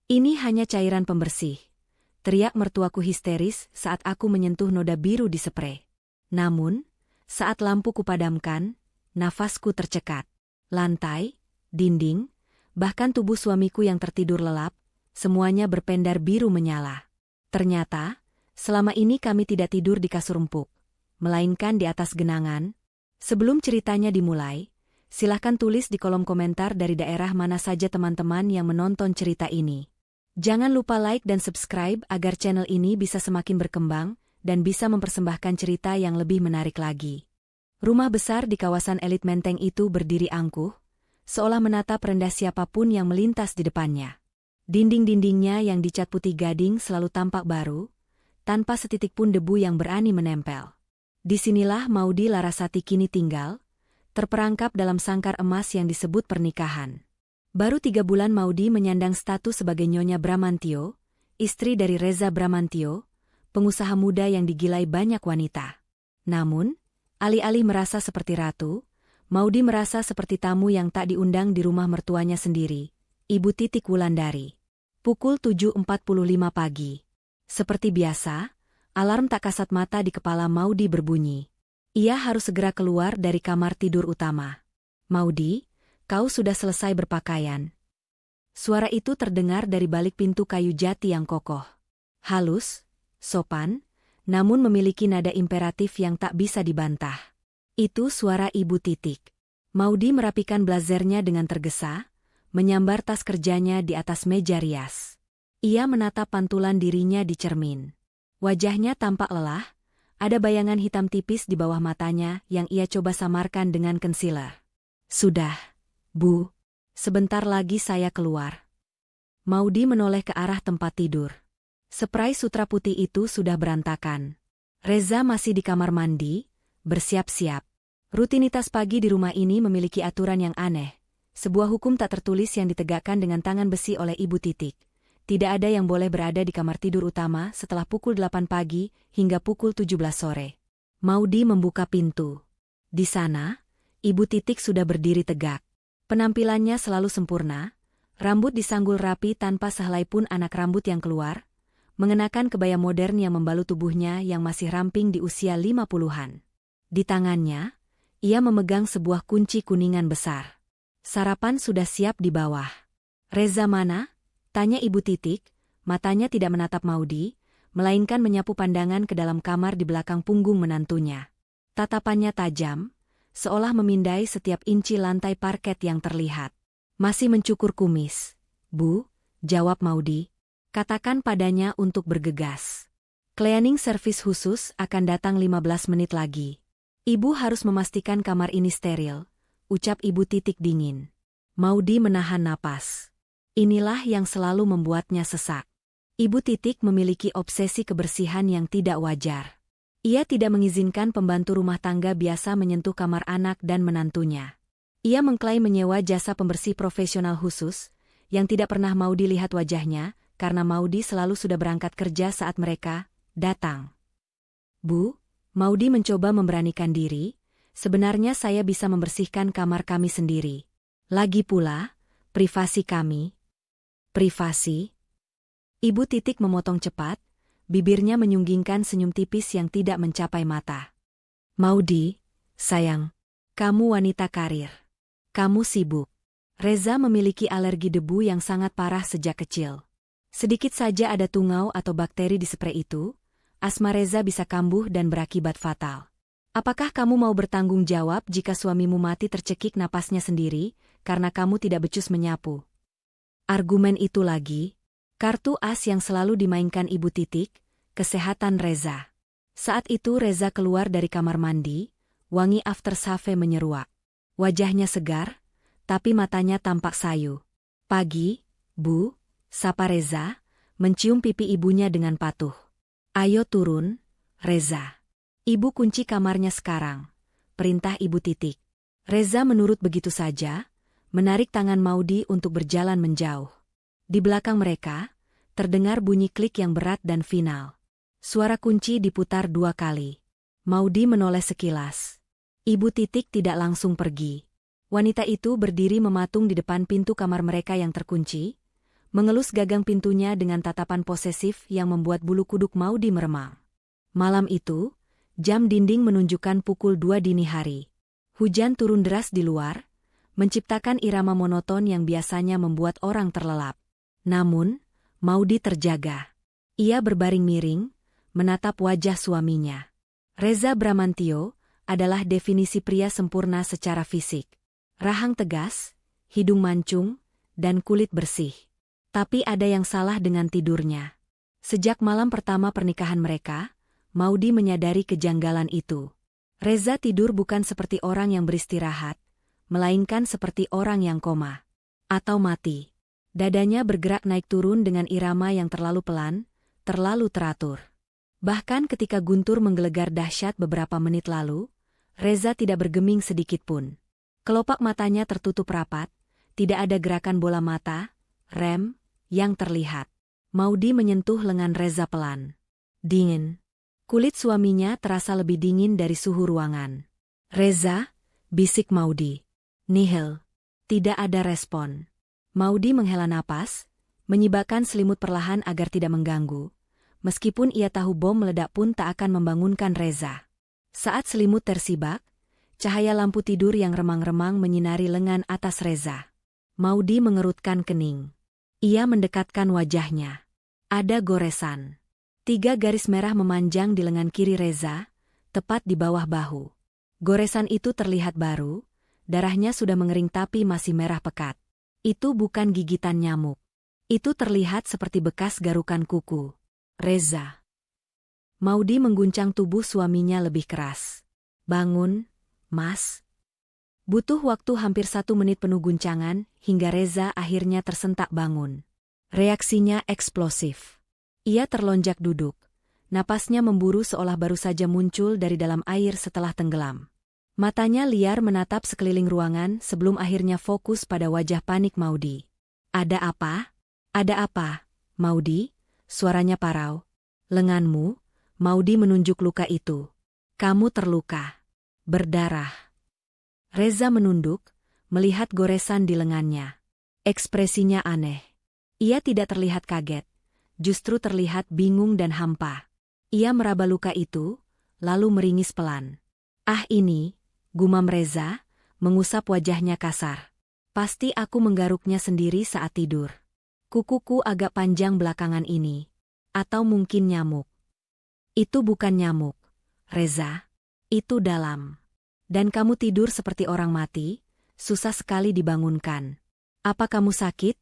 Ini hanya cairan pembersih. Teriak mertuaku histeris saat aku menyentuh noda biru di sprei. Namun, saat lampu kupadamkan, nafasku tercekat. Lantai, dinding, bahkan tubuh suamiku yang tertidur lelap, semuanya berpendar biru menyala. Ternyata, selama ini kami tidak tidur di kasur empuk, melainkan di atas genangan. Sebelum ceritanya dimulai, silahkan tulis di kolom komentar dari daerah mana saja teman-teman yang menonton cerita ini. Jangan lupa like dan subscribe agar channel ini bisa semakin berkembang dan bisa mempersembahkan cerita yang lebih menarik lagi. Rumah besar di kawasan elit Menteng itu berdiri angkuh, seolah menatap rendah siapapun yang melintas di depannya. Dinding-dindingnya yang dicat putih gading selalu tampak baru, tanpa setitik pun debu yang berani menempel. Disinilah Maudy Larasati kini tinggal, terperangkap dalam sangkar emas yang disebut pernikahan. Baru 3 bulan Maudy menyandang status sebagai Nyonya Bramantio, istri dari Reza Bramantio, pengusaha muda yang digilai banyak wanita. Namun, alih-alih merasa seperti ratu, Maudy merasa seperti tamu yang tak diundang di rumah mertuanya sendiri, Ibu Titik Wulandari. Pukul 7.45 pagi. Seperti biasa, alarm tak kasat mata di kepala Maudy berbunyi. Ia harus segera keluar dari kamar tidur utama. "Maudy, kau sudah selesai berpakaian." Suara itu terdengar dari balik pintu kayu jati yang kokoh. Halus, sopan, namun memiliki nada imperatif yang tak bisa dibantah. Itu suara Ibu Titik. Maudy merapikan blazernya dengan tergesa, menyambar tas kerjanya di atas meja rias. Ia menatap pantulan dirinya di cermin. Wajahnya tampak lelah, ada bayangan hitam tipis di bawah matanya yang ia coba samarkan dengan concealer. "Sudah, Bu. Sebentar lagi saya keluar." Maudy menoleh ke arah tempat tidur. Spray sutra putih itu sudah berantakan. Reza masih di kamar mandi, bersiap-siap. Rutinitas pagi di rumah ini memiliki aturan yang aneh. Sebuah hukum tak tertulis yang ditegakkan dengan tangan besi oleh Ibu Titik. Tidak ada yang boleh berada di kamar tidur utama setelah pukul 8 pagi hingga pukul 17 sore. Maudy membuka pintu. Di sana, Ibu Titik sudah berdiri tegak. Penampilannya selalu sempurna, rambut disanggul rapi tanpa sehelai pun anak rambut yang keluar, mengenakan kebaya modern yang membalut tubuhnya yang masih ramping di usia 50-an. Di tangannya, ia memegang sebuah kunci kuningan besar. Sarapan sudah siap di bawah. "Reza mana?" tanya Ibu Titik, matanya tidak menatap Maudy, melainkan menyapu pandangan ke dalam kamar di belakang punggung menantunya. Tatapannya tajam, seolah memindai setiap inci lantai parket yang terlihat. "Masih mencukur kumis, Bu," jawab Maudy. "Katakan padanya untuk bergegas. Cleaning service khusus akan datang 15 menit lagi. Ibu harus memastikan kamar ini steril," ucap Ibu Titik dingin. Maudy menahan napas. Inilah yang selalu membuatnya sesak. Ibu Titik memiliki obsesi kebersihan yang tidak wajar. Ia tidak mengizinkan pembantu rumah tangga biasa menyentuh kamar anak dan menantunya. Ia mengklaim menyewa jasa pembersih profesional khusus, yang tidak pernah Maudy lihat wajahnya, karena Maudy selalu sudah berangkat kerja saat mereka datang. "Bu," Maudy mencoba memberanikan diri, "sebenarnya saya bisa membersihkan kamar kami sendiri. Lagi pula, privasi kami." "Privasi?" Ibu Titik memotong cepat, bibirnya menyunggingkan senyum tipis yang tidak mencapai mata. "Maudy, sayang, kamu wanita karir. Kamu sibuk. Reza memiliki alergi debu yang sangat parah sejak kecil. Sedikit saja ada tungau atau bakteri di sprei itu, asma Reza bisa kambuh dan berakibat fatal. Apakah kamu mau bertanggung jawab jika suamimu mati tercekik napasnya sendiri, karena kamu tidak becus menyapu?" Argumen itu lagi, kartu as yang selalu dimainkan Ibu Titik, kesehatan Reza. Saat itu Reza keluar dari kamar mandi, wangi aftershave menyeruak. Wajahnya segar, tapi matanya tampak sayu. "Pagi, Bu," sapa Reza, mencium pipi ibunya dengan patuh. "Ayo turun, Reza. Ibu kunci kamarnya sekarang," perintah Ibu Titik. Reza menurut begitu saja, menarik tangan Maudy untuk berjalan menjauh. Di belakang mereka, terdengar bunyi klik yang berat dan final. Suara kunci diputar 2 kali. Maudy menoleh sekilas. Ibu Titik tidak langsung pergi. Wanita itu berdiri mematung di depan pintu kamar mereka yang terkunci, mengelus gagang pintunya dengan tatapan posesif yang membuat bulu kuduk Maudy meremang. Malam itu, jam dinding menunjukkan pukul 2 dini hari. Hujan turun deras di luar, menciptakan irama monoton yang biasanya membuat orang terlelap. Namun, Maudy terjaga. Ia berbaring miring, menatap wajah suaminya. Reza Bramantio adalah definisi pria sempurna secara fisik. Rahang tegas, hidung mancung, dan kulit bersih. Tapi ada yang salah dengan tidurnya. Sejak malam pertama pernikahan mereka, Maudy menyadari kejanggalan itu. Reza tidur bukan seperti orang yang beristirahat, melainkan seperti orang yang koma. Atau mati. Dadanya bergerak naik turun dengan irama yang terlalu pelan, terlalu teratur. Bahkan ketika guntur menggelegar dahsyat beberapa menit lalu, Reza tidak bergeming sedikitpun. Kelopak matanya tertutup rapat, tidak ada gerakan bola mata, rem, yang terlihat. Maudy menyentuh lengan Reza pelan. Dingin. Kulit suaminya terasa lebih dingin dari suhu ruangan. Reza, bisik Maudy. Nihil. Tidak ada respon. Maudy menghela napas, menyibakkan selimut perlahan agar tidak mengganggu. Meskipun ia tahu bom meledak pun tak akan membangunkan Reza. Saat selimut tersibak, cahaya lampu tidur yang remang-remang menyinari lengan atas Reza. Maudy mengerutkan kening. Ia mendekatkan wajahnya. Ada goresan. 3 garis merah memanjang di lengan kiri Reza, tepat di bawah bahu. Goresan itu terlihat baru, darahnya sudah mengering tapi masih merah pekat. Itu bukan gigitan nyamuk. Itu terlihat seperti bekas garukan kuku. Reza. Maudy mengguncang tubuh suaminya lebih keras. Bangun, Mas. Butuh waktu hampir 1 menit penuh guncangan, hingga Reza akhirnya tersentak bangun. Reaksinya eksplosif. Ia terlonjak duduk. Napasnya memburu seolah baru saja muncul dari dalam air setelah tenggelam. Matanya liar menatap sekeliling ruangan sebelum akhirnya fokus pada wajah panik Maudy. Ada apa? Ada apa, Maudy? Suaranya parau. Lenganmu, Maudy menunjuk luka itu. Kamu terluka. Berdarah. Reza menunduk, melihat goresan di lengannya. Ekspresinya aneh. Ia tidak terlihat kaget, justru terlihat bingung dan hampa. Ia meraba luka itu, lalu meringis pelan. Ah ini, gumam Reza, mengusap wajahnya kasar. Pasti aku menggaruknya sendiri saat tidur. Kukuku agak panjang belakangan ini. Atau mungkin nyamuk. Itu bukan nyamuk, Reza. Itu dalam. Dan kamu tidur seperti orang mati, susah sekali dibangunkan. Apa kamu sakit?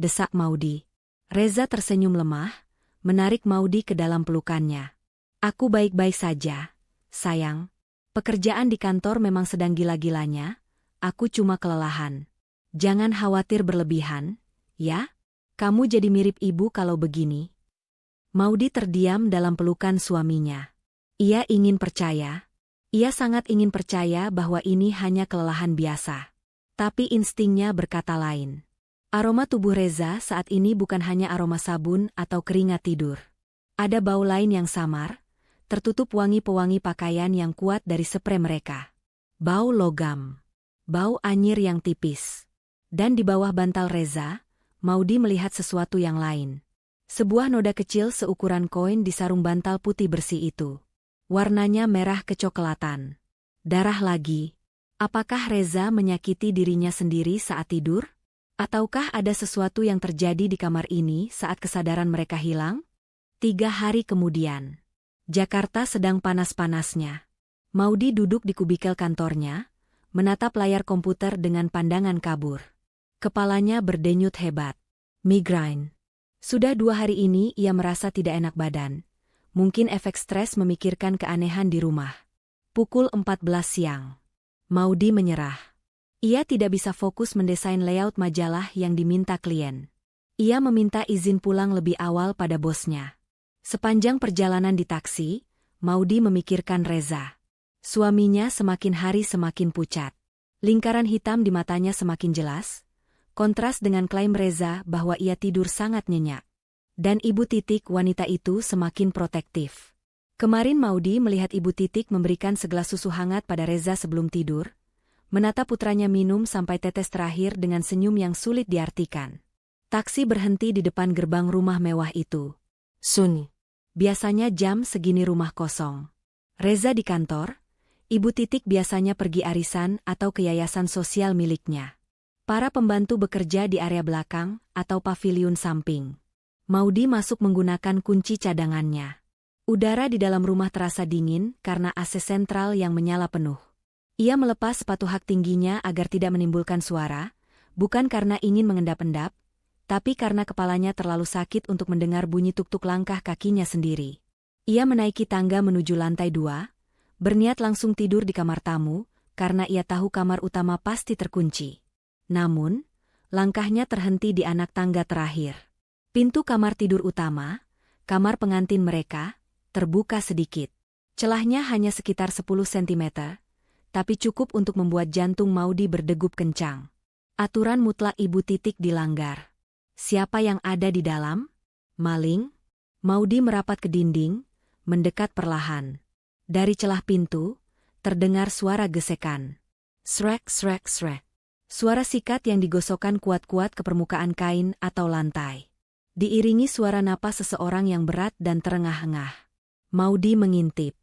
Desak Maudy. Reza tersenyum lemah, menarik Maudy ke dalam pelukannya. Aku baik-baik saja, sayang. Pekerjaan di kantor memang sedang gila-gilanya, aku cuma kelelahan. Jangan khawatir berlebihan, ya? Kamu jadi mirip ibu kalau begini. Maudy terdiam dalam pelukan suaminya. Ia ingin percaya. Ia sangat ingin percaya bahwa ini hanya kelelahan biasa. Tapi instingnya berkata lain. Aroma tubuh Reza saat ini bukan hanya aroma sabun atau keringat tidur. Ada bau lain yang samar, tertutup wangi pewangi pakaian yang kuat dari spray mereka. Bau logam. Bau anyir yang tipis. Dan di bawah bantal Reza, Maudy melihat sesuatu yang lain. Sebuah noda kecil seukuran koin di sarung bantal putih bersih itu. Warnanya merah kecoklatan. Darah lagi. Apakah Reza menyakiti dirinya sendiri saat tidur? Ataukah ada sesuatu yang terjadi di kamar ini saat kesadaran mereka hilang? 3 hari kemudian. Jakarta sedang panas-panasnya. Maudy duduk di kubikel kantornya, menatap layar komputer dengan pandangan kabur. Kepalanya berdenyut hebat. Migrain. Sudah 2 hari ini ia merasa tidak enak badan. Mungkin efek stres memikirkan keanehan di rumah. Pukul 14 siang. Maudy menyerah. Ia tidak bisa fokus mendesain layout majalah yang diminta klien. Ia meminta izin pulang lebih awal pada bosnya. Sepanjang perjalanan di taksi, Maudy memikirkan Reza. Suaminya semakin hari semakin pucat. Lingkaran hitam di matanya semakin jelas. Kontras dengan klaim Reza bahwa ia tidur sangat nyenyak. Dan Ibu Titik wanita itu semakin protektif. Kemarin Maudy melihat Ibu Titik memberikan segelas susu hangat pada Reza sebelum tidur, menatap putranya minum sampai tetes terakhir dengan senyum yang sulit diartikan. Taksi berhenti di depan gerbang rumah mewah itu. Sun. Biasanya jam segini rumah kosong. Reza di kantor, Ibu Titik biasanya pergi arisan atau ke yayasan sosial miliknya. Para pembantu bekerja di area belakang atau paviliun samping. Maudi masuk menggunakan kunci cadangannya. Udara di dalam rumah terasa dingin karena AC sentral yang menyala penuh. Ia melepas sepatu hak tingginya agar tidak menimbulkan suara, bukan karena ingin mengendap-endap, tapi karena kepalanya terlalu sakit untuk mendengar bunyi tuk-tuk langkah kakinya sendiri. Ia menaiki tangga menuju lantai 2, berniat langsung tidur di kamar tamu, karena ia tahu kamar utama pasti terkunci. Namun, langkahnya terhenti di anak tangga terakhir. Pintu kamar tidur utama, kamar pengantin mereka, terbuka sedikit. Celahnya hanya sekitar 10 cm, tapi cukup untuk membuat jantung Maudi berdegup kencang. Aturan mutlak Ibu Titik dilanggar. Siapa yang ada di dalam? Maling? Maudi merapat ke dinding, mendekat perlahan. Dari celah pintu, terdengar suara gesekan. Srek, srek, srek. Suara sikat yang digosokkan kuat-kuat ke permukaan kain atau lantai. Diiringi suara napas seseorang yang berat dan terengah-engah. Maudi mengintip.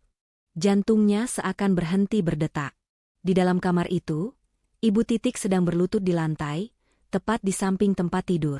Jantungnya seakan berhenti berdetak. Di dalam kamar itu, Ibu Titik sedang berlutut di lantai, tepat di samping tempat tidur.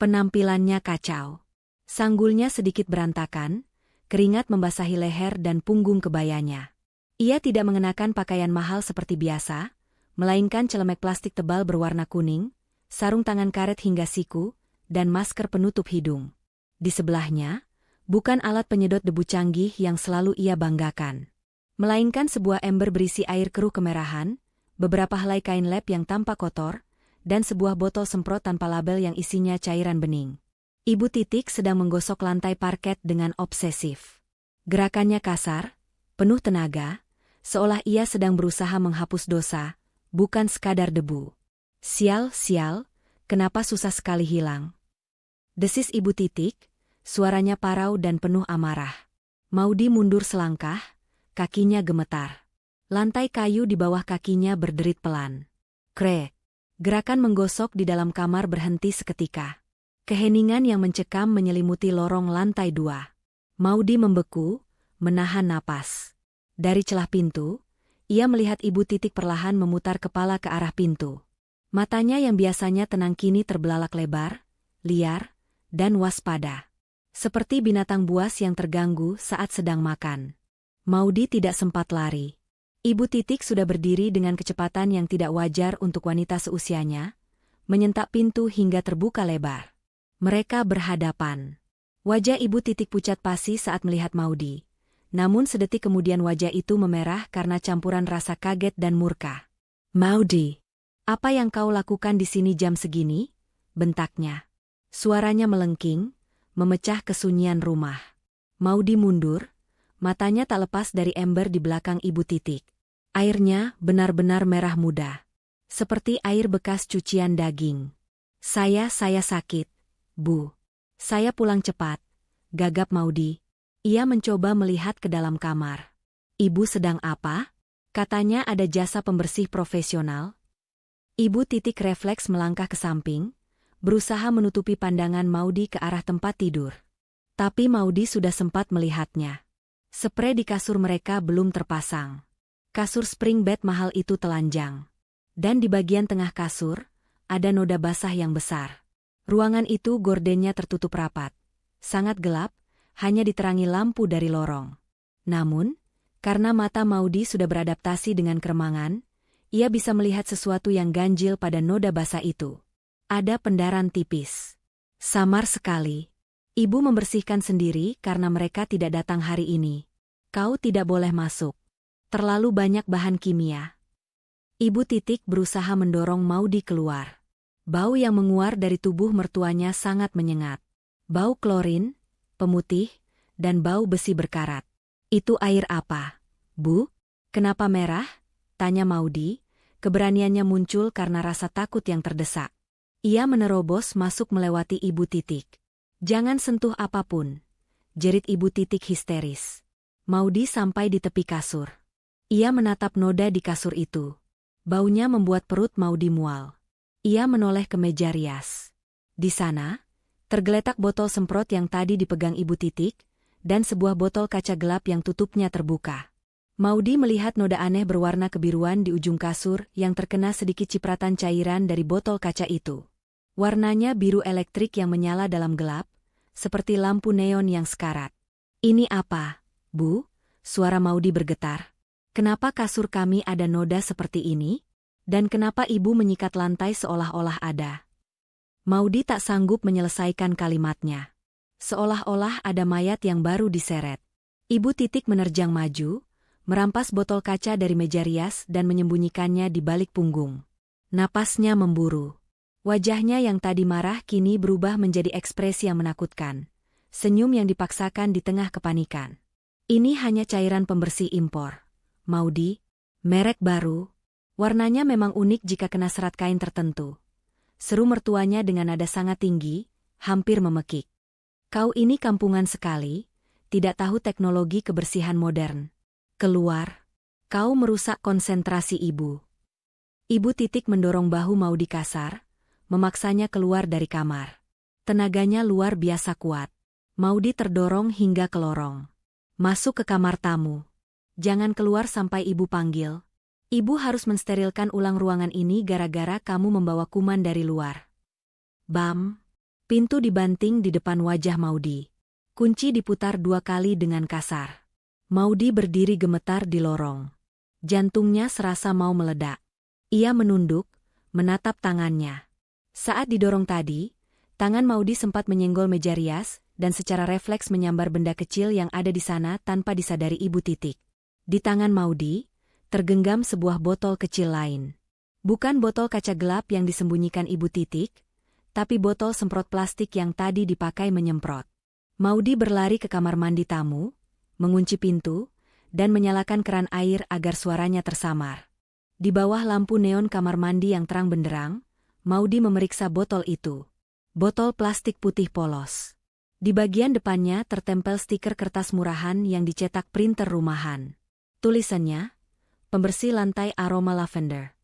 Penampilannya kacau. Sanggulnya sedikit berantakan, keringat membasahi leher dan punggung kebayanya. Ia tidak mengenakan pakaian mahal seperti biasa, melainkan celemek plastik tebal berwarna kuning, sarung tangan karet hingga siku, dan masker penutup hidung. Di sebelahnya, bukan alat penyedot debu canggih yang selalu ia banggakan, melainkan sebuah ember berisi air keruh kemerahan, beberapa helai kain lap yang tampak kotor, dan sebuah botol semprot tanpa label yang isinya cairan bening. Ibu Titik sedang menggosok lantai parket dengan obsesif. Gerakannya kasar, penuh tenaga, seolah ia sedang berusaha menghapus dosa, bukan sekadar debu. Sial, sial, kenapa susah sekali hilang? Desis Ibu Titik, suaranya parau dan penuh amarah. Maudi mundur selangkah, kakinya gemetar. Lantai kayu di bawah kakinya berderit pelan. Krek. Gerakan menggosok di dalam kamar berhenti seketika. Keheningan yang mencekam menyelimuti lorong lantai 2. Maudi membeku, menahan napas. Dari celah pintu, ia melihat Ibu Titik perlahan memutar kepala ke arah pintu. Matanya yang biasanya tenang kini terbelalak lebar, liar, dan waspada. Seperti binatang buas yang terganggu saat sedang makan. Maudi tidak sempat lari. Ibu Titik sudah berdiri dengan kecepatan yang tidak wajar untuk wanita seusianya, menyentak pintu hingga terbuka lebar. Mereka berhadapan. Wajah Ibu Titik pucat pasi saat melihat Maudi. Namun sedetik kemudian wajah itu memerah karena campuran rasa kaget dan murka. Maudi, apa yang kau lakukan di sini jam segini? Bentaknya. Suaranya melengking, memecah kesunyian rumah. Maudi mundur, matanya tak lepas dari ember di belakang Ibu Titik. Airnya benar-benar merah muda. Seperti air bekas cucian daging. Saya sakit. Bu. Saya pulang cepat, gagap Maudi. Ia mencoba melihat ke dalam kamar. Ibu sedang apa? Katanya ada jasa pembersih profesional. Ibu Titik refleks melangkah ke samping, berusaha menutupi pandangan Maudi ke arah tempat tidur. Tapi Maudi sudah sempat melihatnya. Spray di kasur mereka belum terpasang. Kasur spring bed mahal itu telanjang. Dan di bagian tengah kasur, ada noda basah yang besar. Ruangan itu gordennya tertutup rapat. Sangat gelap, hanya diterangi lampu dari lorong. Namun, karena mata Maudi sudah beradaptasi dengan keremangan, ia bisa melihat sesuatu yang ganjil pada noda basah itu. Ada pendaran tipis. Samar sekali. Ibu membersihkan sendiri karena mereka tidak datang hari ini. Kau tidak boleh masuk. Terlalu banyak bahan kimia. Ibu Titik berusaha mendorong Maudi keluar. Bau yang menguar dari tubuh mertuanya sangat menyengat. Bau klorin, pemutih, dan bau besi berkarat. Itu air apa, Bu? Kenapa merah? Tanya Maudi. Keberaniannya muncul karena rasa takut yang terdesak. Ia menerobos masuk melewati Ibu Titik. Jangan sentuh apapun, jerit Ibu Titik histeris. Maudi sampai di tepi kasur. Ia menatap noda di kasur itu. Baunya membuat perut Maudi mual. Ia menoleh ke meja rias. Di sana, tergeletak botol semprot yang tadi dipegang Ibu Titik, dan sebuah botol kaca gelap yang tutupnya terbuka. Maudy melihat noda aneh berwarna kebiruan di ujung kasur yang terkena sedikit cipratan cairan dari botol kaca itu. Warnanya biru elektrik yang menyala dalam gelap, seperti lampu neon yang sekarat. "Ini apa, Bu?" Suara Maudy bergetar. "Kenapa kasur kami ada noda seperti ini? Dan kenapa Ibu menyikat lantai seolah-olah ada?" Maudy tak sanggup menyelesaikan kalimatnya. Seolah-olah ada mayat yang baru diseret. Ibu Titik menerjang maju, merampas botol kaca dari meja rias dan menyembunyikannya di balik punggung. Napasnya memburu. Wajahnya yang tadi marah kini berubah menjadi ekspresi yang menakutkan. Senyum yang dipaksakan di tengah kepanikan. "Ini hanya cairan pembersih impor, Maudy. Merek baru. Warnanya memang unik jika kena serat kain tertentu," seru mertuanya dengan nada sangat tinggi, hampir memekik. "Kau ini kampungan sekali, tidak tahu teknologi kebersihan modern. Keluar. Kau merusak konsentrasi Ibu." Ibu Titik mendorong bahu Maudy kasar, memaksanya keluar dari kamar. Tenaganya luar biasa kuat. Maudy terdorong hingga ke lorong. "Masuk ke kamar tamu. Jangan keluar sampai Ibu panggil. Ibu harus mensterilkan ulang ruangan ini gara-gara kamu membawa kuman dari luar." Bam! Pintu dibanting di depan wajah Maudy. Kunci diputar 2 kali dengan kasar. Maudy berdiri gemetar di lorong. Jantungnya serasa mau meledak. Ia menunduk, menatap tangannya. Saat didorong tadi, tangan Maudy sempat menyenggol meja rias, dan secara refleks menyambar benda kecil yang ada di sana tanpa disadari Ibu Titik. Di tangan Maudy, tergenggam sebuah botol kecil lain. Bukan botol kaca gelap yang disembunyikan Ibu Titik, tapi botol semprot plastik yang tadi dipakai menyemprot. Maudy berlari ke kamar mandi tamu, mengunci pintu, dan menyalakan keran air agar suaranya tersamar. Di bawah lampu neon kamar mandi yang terang benderang, Maudy memeriksa botol itu. Botol plastik putih polos. Di bagian depannya tertempel stiker kertas murahan yang dicetak printer rumahan. Tulisannya, "Pembersih lantai aroma lavender."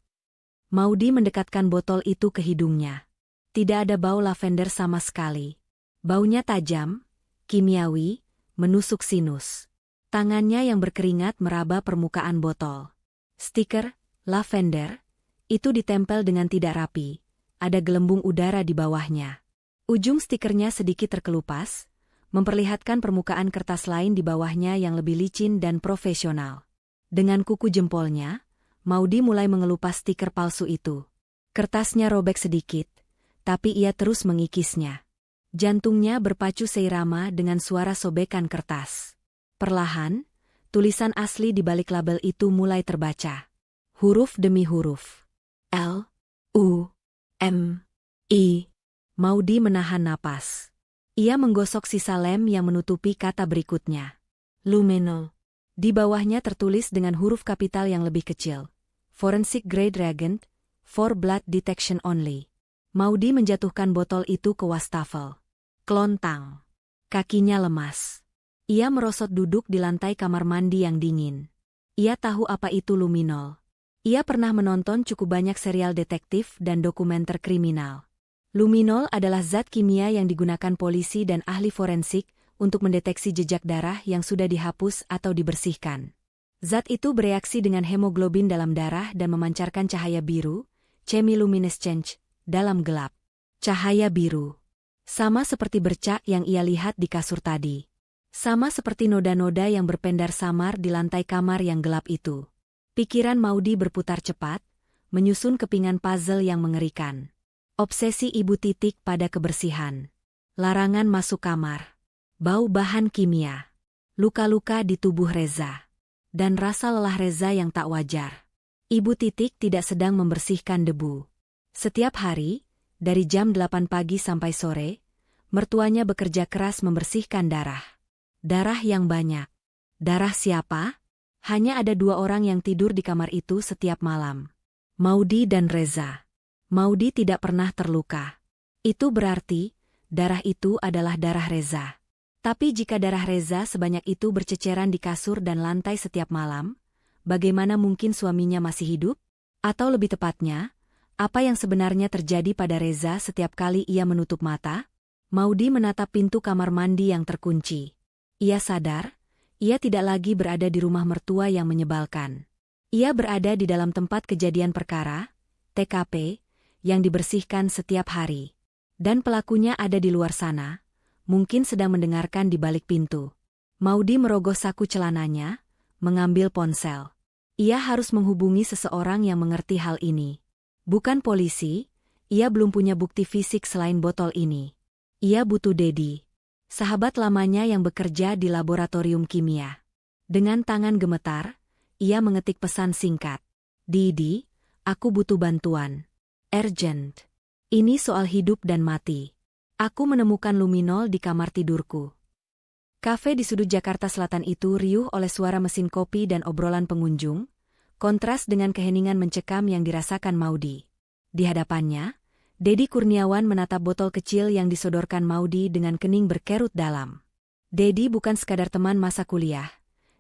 Maudy mendekatkan botol itu ke hidungnya. Tidak ada bau lavender sama sekali. Baunya tajam, kimiawi, menusuk sinus. Tangannya yang berkeringat meraba permukaan botol. Stiker, lavender, itu ditempel dengan tidak rapi. Ada gelembung udara di bawahnya. Ujung stikernya sedikit terkelupas, memperlihatkan permukaan kertas lain di bawahnya yang lebih licin dan profesional. Dengan kuku jempolnya, Maudy mulai mengelupas stiker palsu itu. Kertasnya robek sedikit, tapi ia terus mengikisnya. Jantungnya berpacu seirama dengan suara sobekan kertas. Perlahan, tulisan asli di balik label itu mulai terbaca. Huruf demi huruf. L, U, M, I. Maudy menahan napas. Ia menggosok sisa lem yang menutupi kata berikutnya. Luminol. Di bawahnya tertulis dengan huruf kapital yang lebih kecil. Forensic grade reagent, for blood detection only. Maudy menjatuhkan botol itu ke wastafel. Klontang. Kakinya lemas. Ia merosot duduk di lantai kamar mandi yang dingin. Ia tahu apa itu luminol. Ia pernah menonton cukup banyak serial detektif dan dokumenter kriminal. Luminol adalah zat kimia yang digunakan polisi dan ahli forensik untuk mendeteksi jejak darah yang sudah dihapus atau dibersihkan. Zat itu bereaksi dengan hemoglobin dalam darah dan memancarkan cahaya biru, chemiluminescence, dalam gelap. Cahaya biru. Sama seperti bercak yang ia lihat di kasur tadi. Sama seperti noda-noda yang berpendar samar di lantai kamar yang gelap itu. Pikiran Maudy berputar cepat, menyusun kepingan puzzle yang mengerikan. Obsesi Ibu Titik pada kebersihan. Larangan masuk kamar. Bau bahan kimia. Luka-luka di tubuh Reza. Dan rasa lelah Reza yang tak wajar. Ibu Titik tidak sedang membersihkan debu. Setiap hari, dari jam 8 pagi sampai sore, mertuanya bekerja keras membersihkan darah. Darah yang banyak. Darah siapa? Hanya ada 2 orang yang tidur di kamar itu setiap malam. Maudy dan Reza. Maudy tidak pernah terluka. Itu berarti, darah itu adalah darah Reza. Tapi jika darah Reza sebanyak itu berceceran di kasur dan lantai setiap malam, bagaimana mungkin suaminya masih hidup? Atau lebih tepatnya, Apa yang sebenarnya terjadi pada Reza setiap kali ia menutup mata? Maudi menatap pintu kamar mandi yang terkunci. Ia sadar, ia tidak lagi berada di rumah mertua yang menyebalkan. Ia berada di dalam tempat kejadian perkara, TKP, yang dibersihkan setiap hari. Dan pelakunya ada di luar sana, mungkin sedang mendengarkan di balik pintu. Maudi merogoh saku celananya, mengambil ponsel. Ia harus menghubungi seseorang yang mengerti hal ini. Bukan polisi, ia belum punya bukti fisik selain botol ini. Ia butuh Dedi, sahabat lamanya yang bekerja di laboratorium kimia. Dengan tangan gemetar, ia mengetik pesan singkat. Didi, aku butuh bantuan. Urgent. Ini soal hidup dan mati. Aku menemukan luminol di kamar tidurku. Kafe di sudut Jakarta Selatan itu riuh oleh suara mesin kopi dan obrolan pengunjung, kontras dengan keheningan mencekam yang dirasakan Maudi. Di hadapannya, Dedi Kurniawan menatap botol kecil yang disodorkan Maudi dengan kening berkerut dalam. Dedi bukan sekadar teman masa kuliah.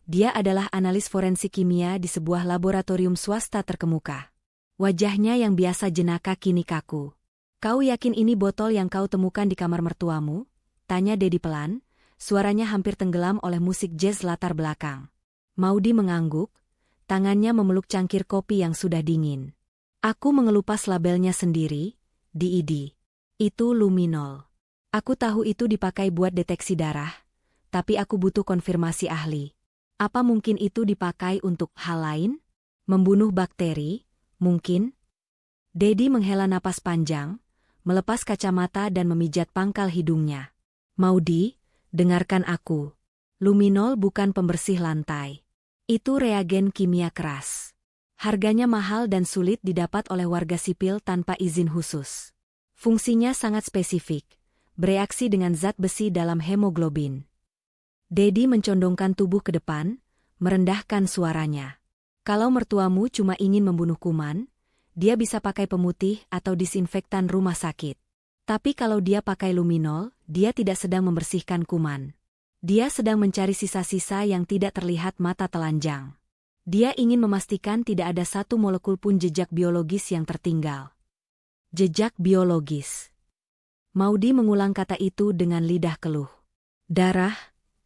Dia adalah analis forensik kimia di sebuah laboratorium swasta terkemuka. Wajahnya yang biasa jenaka kini kaku. Kau yakin ini botol yang kau temukan di kamar mertuamu? Tanya Dedi pelan, suaranya hampir tenggelam oleh musik jazz latar belakang. Maudi mengangguk, tangannya memeluk cangkir kopi yang sudah dingin. Aku mengelupas labelnya sendiri. Didi. Itu luminol. Aku tahu itu dipakai buat deteksi darah, tapi aku butuh konfirmasi ahli. Apa mungkin itu dipakai untuk hal lain? Membunuh bakteri? Mungkin? Dedi menghela napas panjang, melepas kacamata dan memijat pangkal hidungnya. Maudi, dengarkan aku. Luminol bukan pembersih lantai. Itu reagen kimia keras. Harganya mahal dan sulit didapat oleh warga sipil tanpa izin khusus. Fungsinya sangat spesifik, bereaksi dengan zat besi dalam hemoglobin. Dedi mencondongkan tubuh ke depan, merendahkan suaranya. Kalau mertuamu cuma ingin membunuh kuman, dia bisa pakai pemutih atau disinfektan rumah sakit. Tapi kalau dia pakai luminol, dia tidak sedang membersihkan kuman. Dia sedang mencari sisa-sisa yang tidak terlihat mata telanjang. Dia ingin memastikan tidak ada satu molekul pun jejak biologis yang tertinggal. Jejak biologis. Maudi mengulang kata itu dengan lidah keluh. Darah,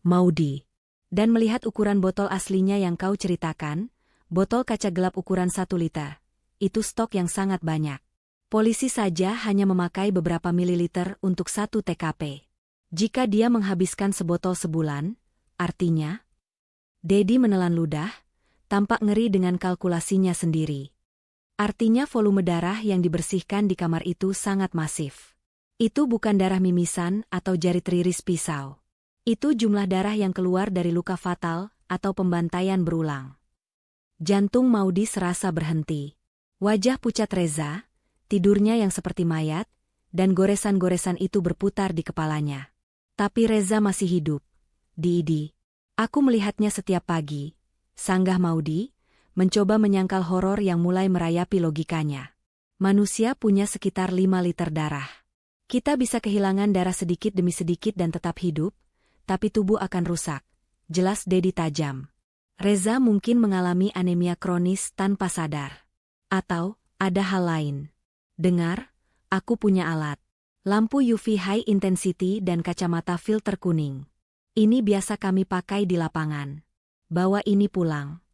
Maudi. Dan melihat ukuran botol aslinya yang kau ceritakan, botol kaca gelap ukuran 1 liter. Itu stok yang sangat banyak. Polisi saja hanya memakai beberapa mililiter untuk 1 TKP. Jika dia menghabiskan sebotol sebulan, artinya? Dedi menelan ludah, tampak ngeri dengan kalkulasinya sendiri. Artinya volume darah yang dibersihkan di kamar itu sangat masif. Itu bukan darah mimisan atau jari teriris pisau. Itu jumlah darah yang keluar dari luka fatal atau pembantaian berulang. Jantung Maudi serasa berhenti. Wajah pucat Reza, tidurnya yang seperti mayat, dan goresan-goresan itu berputar di kepalanya. Tapi Reza masih hidup. Didi. Aku melihatnya setiap pagi. Sanggah Maudi, mencoba menyangkal horor yang mulai merayapi logikanya. Manusia punya sekitar 5 liter darah. Kita bisa kehilangan darah sedikit demi sedikit dan tetap hidup, tapi tubuh akan rusak. Jelas Dedi tajam. Reza mungkin mengalami anemia kronis tanpa sadar. Atau, ada hal lain. Dengar, aku punya alat. Lampu UV high intensity dan kacamata filter kuning. Ini biasa kami pakai di lapangan. Bawa ini pulang.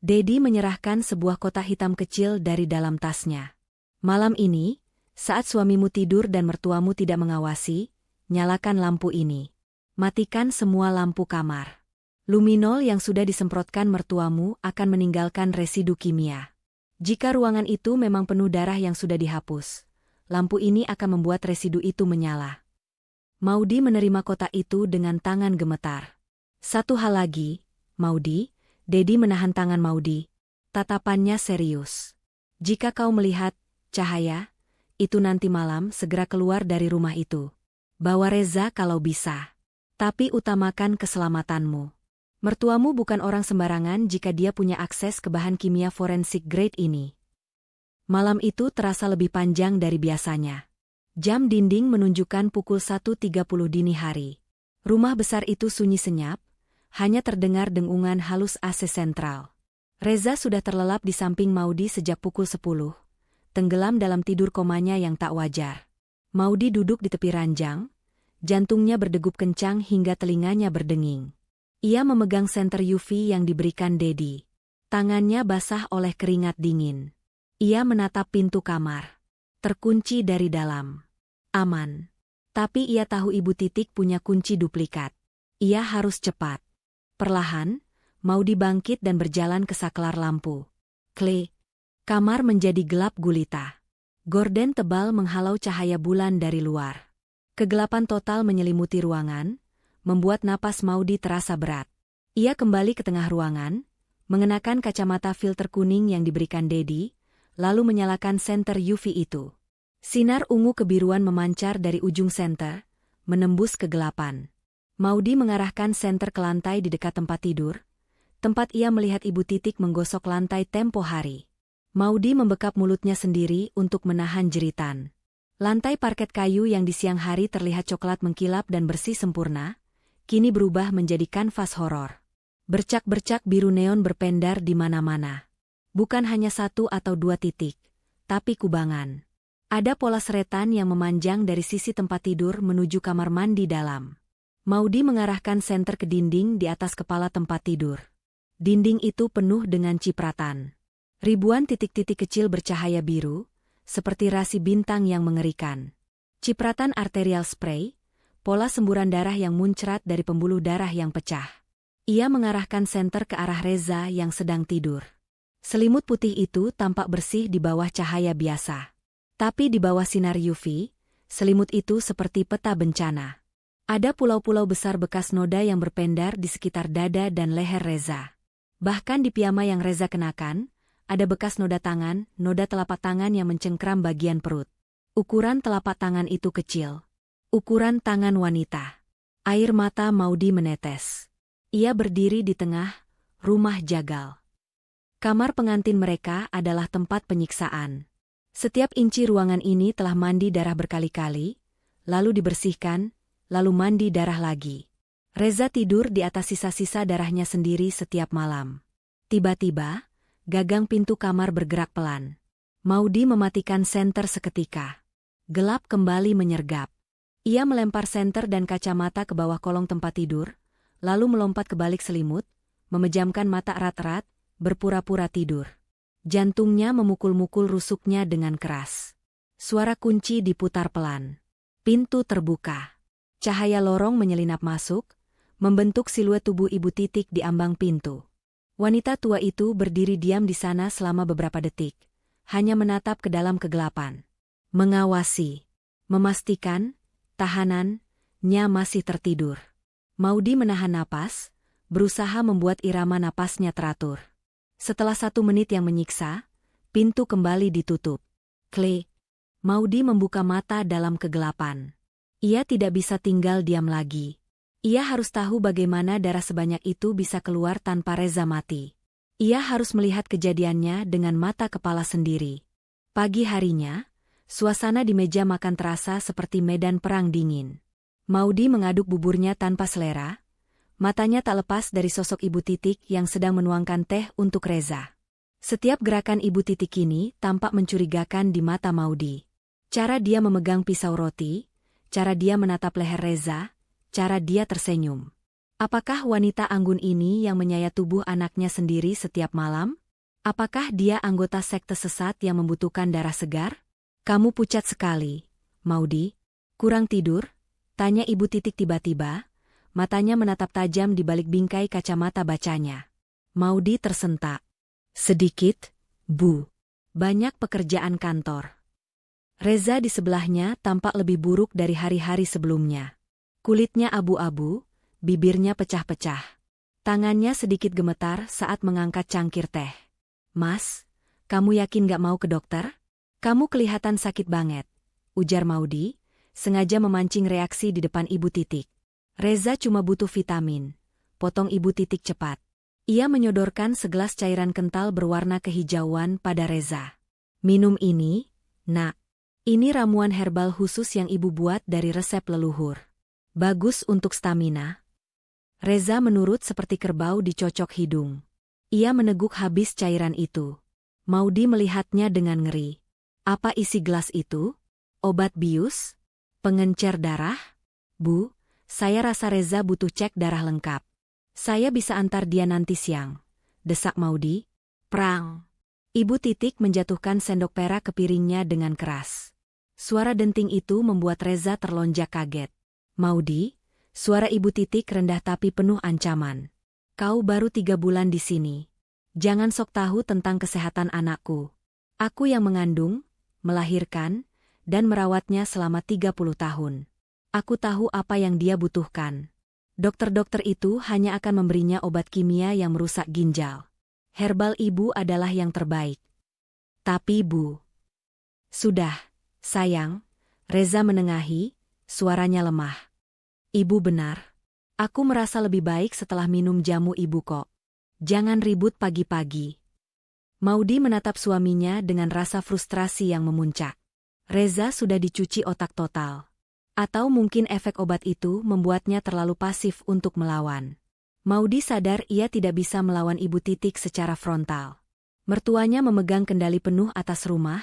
Dedi menyerahkan sebuah kotak hitam kecil dari dalam tasnya. Malam ini, saat suamimu tidur dan mertuamu tidak mengawasi, nyalakan lampu ini. Matikan semua lampu kamar. Luminol yang sudah disemprotkan mertuamu akan meninggalkan residu kimia. Jika ruangan itu memang penuh darah yang sudah dihapus, lampu ini akan membuat residu itu menyala. Maudi menerima kotak itu dengan tangan gemetar. Satu hal lagi, Maudi. Dedi menahan tangan Maudi. Tatapannya serius. Jika kau melihat cahaya, itu nanti malam segera keluar dari rumah itu. Bawa Reza kalau bisa. Tapi utamakan keselamatanmu. Mertuamu bukan orang sembarangan jika dia punya akses ke bahan kimia forensik grade ini. Malam itu terasa lebih panjang dari biasanya. Jam dinding menunjukkan pukul 1.30 dini hari. Rumah besar itu sunyi senyap. Hanya terdengar dengungan halus AC sentral. Reza sudah terlelap di samping Maudi sejak pukul 10, tenggelam dalam tidur komanya yang tak wajar. Maudy duduk di tepi ranjang, jantungnya berdegup kencang hingga telinganya berdenging. Ia memegang senter UV yang diberikan Dedi. Tangannya basah oleh keringat dingin. Ia menatap pintu kamar. Terkunci dari dalam. Aman. Tapi ia tahu Ibu Titik punya kunci duplikat. Ia harus cepat. Perlahan, Maudy bangkit dan berjalan ke saklar lampu. Klik. Kamar menjadi gelap gulita. Gorden tebal menghalau cahaya bulan dari luar. Kegelapan total menyelimuti ruangan, membuat napas Maudy terasa berat. Ia kembali ke tengah ruangan, mengenakan kacamata filter kuning yang diberikan Dedi, lalu menyalakan senter UV itu. Sinar ungu kebiruan memancar dari ujung senter, menembus kegelapan. Maudy mengarahkan senter ke lantai di dekat tempat tidur, tempat ia melihat Ibu Titik menggosok lantai tempo hari. Maudy membekap mulutnya sendiri untuk menahan jeritan. Lantai parket kayu yang di siang hari terlihat coklat mengkilap dan bersih sempurna, kini berubah menjadi kanvas horor. Bercak-bercak biru neon berpendar di mana-mana. Bukan hanya 1 atau 2 titik, tapi kubangan. Ada pola seretan yang memanjang dari sisi tempat tidur menuju kamar mandi dalam. Maudy mengarahkan senter ke dinding di atas kepala tempat tidur. Dinding itu penuh dengan cipratan. Ribuan titik-titik kecil bercahaya biru, seperti rasi bintang yang mengerikan. Cipratan arterial spray, pola semburan darah yang muncrat dari pembuluh darah yang pecah. Ia mengarahkan senter ke arah Reza yang sedang tidur. Selimut putih itu tampak bersih di bawah cahaya biasa. Tapi di bawah sinar UV, selimut itu seperti peta bencana. Ada pulau-pulau besar bekas noda yang berpendar di sekitar dada dan leher Reza. Bahkan di piyama yang Reza kenakan, ada bekas noda tangan, noda telapak tangan yang mencengkram bagian perut. Ukuran telapak tangan itu kecil. Ukuran tangan wanita. Air mata Maudy menetes. Ia berdiri di tengah rumah jagal. Kamar pengantin mereka adalah tempat penyiksaan. Setiap inci ruangan ini telah mandi darah berkali-kali, lalu dibersihkan, lalu mandi darah lagi. Reza tidur di atas sisa-sisa darahnya sendiri setiap malam. Tiba-tiba, gagang pintu kamar bergerak pelan. Maudy mematikan senter seketika. Gelap kembali menyergap. Ia melempar senter dan kacamata ke bawah kolong tempat tidur, lalu melompat ke balik selimut, memejamkan mata erat-erat, berpura-pura tidur. Jantungnya memukul-mukul rusuknya dengan keras. Suara kunci diputar pelan. Pintu terbuka. Cahaya lorong menyelinap masuk, membentuk siluet tubuh Ibu Titik di ambang pintu. Wanita tua itu berdiri diam di sana selama beberapa detik, hanya menatap ke dalam kegelapan. Mengawasi. Memastikan, tahanannya masih tertidur. Maudy menahan napas, berusaha membuat irama napasnya teratur. Setelah 1 menit yang menyiksa, pintu kembali ditutup. Klik. Maudy membuka mata dalam kegelapan. Ia tidak bisa tinggal diam lagi. Ia harus tahu bagaimana darah sebanyak itu bisa keluar tanpa Reza mati. Ia harus melihat kejadiannya dengan mata kepala sendiri. Pagi harinya, suasana di meja makan terasa seperti medan perang dingin. Maudy mengaduk buburnya tanpa selera. Matanya tak lepas dari sosok Ibu Titik yang sedang menuangkan teh untuk Reza. Setiap gerakan Ibu Titik ini tampak mencurigakan di mata Maudy. Cara dia memegang pisau roti, cara dia menatap leher Reza, cara dia tersenyum. Apakah wanita anggun ini yang menyayat tubuh anaknya sendiri setiap malam? Apakah dia anggota sekte sesat yang membutuhkan darah segar? Kamu pucat sekali, Maudy. Kurang tidur? Tanya Ibu Titik tiba-tiba, matanya menatap tajam di balik bingkai kacamata bacanya. Maudy tersentak. Sedikit, Bu. Banyak pekerjaan kantor. Reza di sebelahnya tampak lebih buruk dari hari-hari sebelumnya. Kulitnya abu-abu, bibirnya pecah-pecah. Tangannya sedikit gemetar saat mengangkat cangkir teh. Mas, kamu yakin gak mau ke dokter? Kamu kelihatan sakit banget, ujar Maudy, sengaja memancing reaksi di depan Ibu Titik. Reza cuma butuh vitamin, potong Ibu Titik cepat. Ia menyodorkan segelas cairan kental berwarna kehijauan pada Reza. Minum ini, Nak. Ini ramuan herbal khusus yang Ibu buat dari resep leluhur. Bagus untuk stamina. Reza menurut seperti kerbau dicocok hidung. Ia meneguk habis cairan itu. Maudy melihatnya dengan ngeri. Apa isi gelas itu? Obat bius? Pengencer darah? Bu, saya rasa Reza butuh cek darah lengkap. Saya bisa antar dia nanti siang, desak Maudi. Prang. Ibu Titik menjatuhkan sendok perak ke piringnya dengan keras. Suara denting itu membuat Reza terlonjak kaget. Maudi, suara Ibu Titik rendah tapi penuh ancaman. Kau baru 3 bulan di sini. Jangan sok tahu tentang kesehatan anakku. Aku yang mengandung, melahirkan, dan merawatnya selama 30 tahun. Aku tahu apa yang dia butuhkan. Dokter-dokter itu hanya akan memberinya obat kimia yang merusak ginjal. Herbal ibu adalah yang terbaik. Tapi Bu. Sudah, sayang, Reza menengahi, suaranya lemah. Ibu benar. Aku merasa lebih baik setelah minum jamu ibu kok. Jangan ribut pagi-pagi. Maudi menatap suaminya dengan rasa frustrasi yang memuncak. Reza sudah dicuci otak total. Atau mungkin efek obat itu membuatnya terlalu pasif untuk melawan. Maudi sadar ia tidak bisa melawan Ibu Titik secara frontal. Mertuanya memegang kendali penuh atas rumah,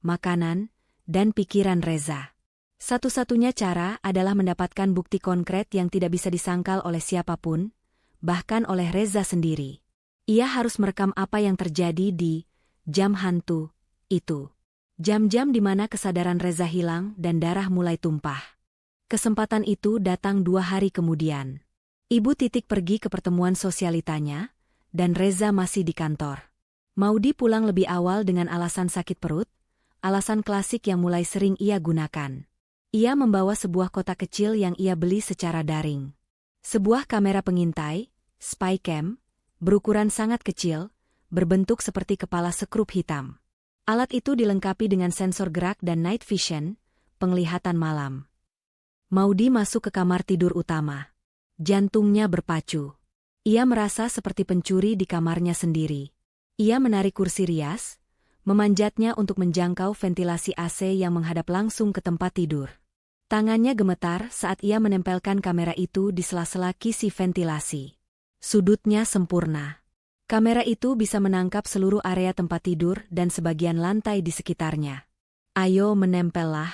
makanan, dan pikiran Reza. Satu-satunya cara adalah mendapatkan bukti konkret yang tidak bisa disangkal oleh siapapun, bahkan oleh Reza sendiri. Ia harus merekam apa yang terjadi di jam hantu itu. Jam-jam di mana kesadaran Reza hilang dan darah mulai tumpah. Kesempatan itu datang 2 hari kemudian. Ibu Titik pergi ke pertemuan sosialitanya, dan Reza masih di kantor. Maudi pulang lebih awal dengan alasan sakit perut, alasan klasik yang mulai sering ia gunakan. Ia membawa sebuah kotak kecil yang ia beli secara daring. Sebuah kamera pengintai, spycam, berukuran sangat kecil, berbentuk seperti kepala sekrup hitam. Alat itu dilengkapi dengan sensor gerak dan night vision, penglihatan malam. Maudi masuk ke kamar tidur utama. Jantungnya berpacu. Ia merasa seperti pencuri di kamarnya sendiri. Ia menarik kursi rias, memanjatnya untuk menjangkau ventilasi AC yang menghadap langsung ke tempat tidur. Tangannya gemetar saat ia menempelkan kamera itu di sela-sela kisi ventilasi. Sudutnya sempurna. Kamera itu bisa menangkap seluruh area tempat tidur dan sebagian lantai di sekitarnya. Ayo menempellah.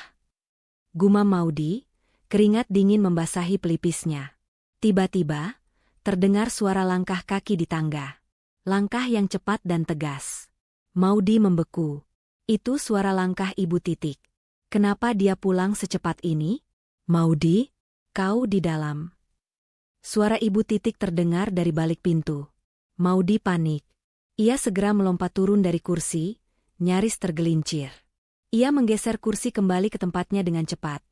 Gumam Maudi, keringat dingin membasahi pelipisnya. Tiba-tiba, terdengar suara langkah kaki di tangga. Langkah yang cepat dan tegas. Maudi membeku. Itu suara langkah Ibu Titik. Kenapa dia pulang secepat ini? Maudi, kau di dalam. Suara Ibu Titik terdengar dari balik pintu. Maudi panik. Ia segera melompat turun dari kursi, nyaris tergelincir. Ia menggeser kursi kembali ke tempatnya dengan cepat,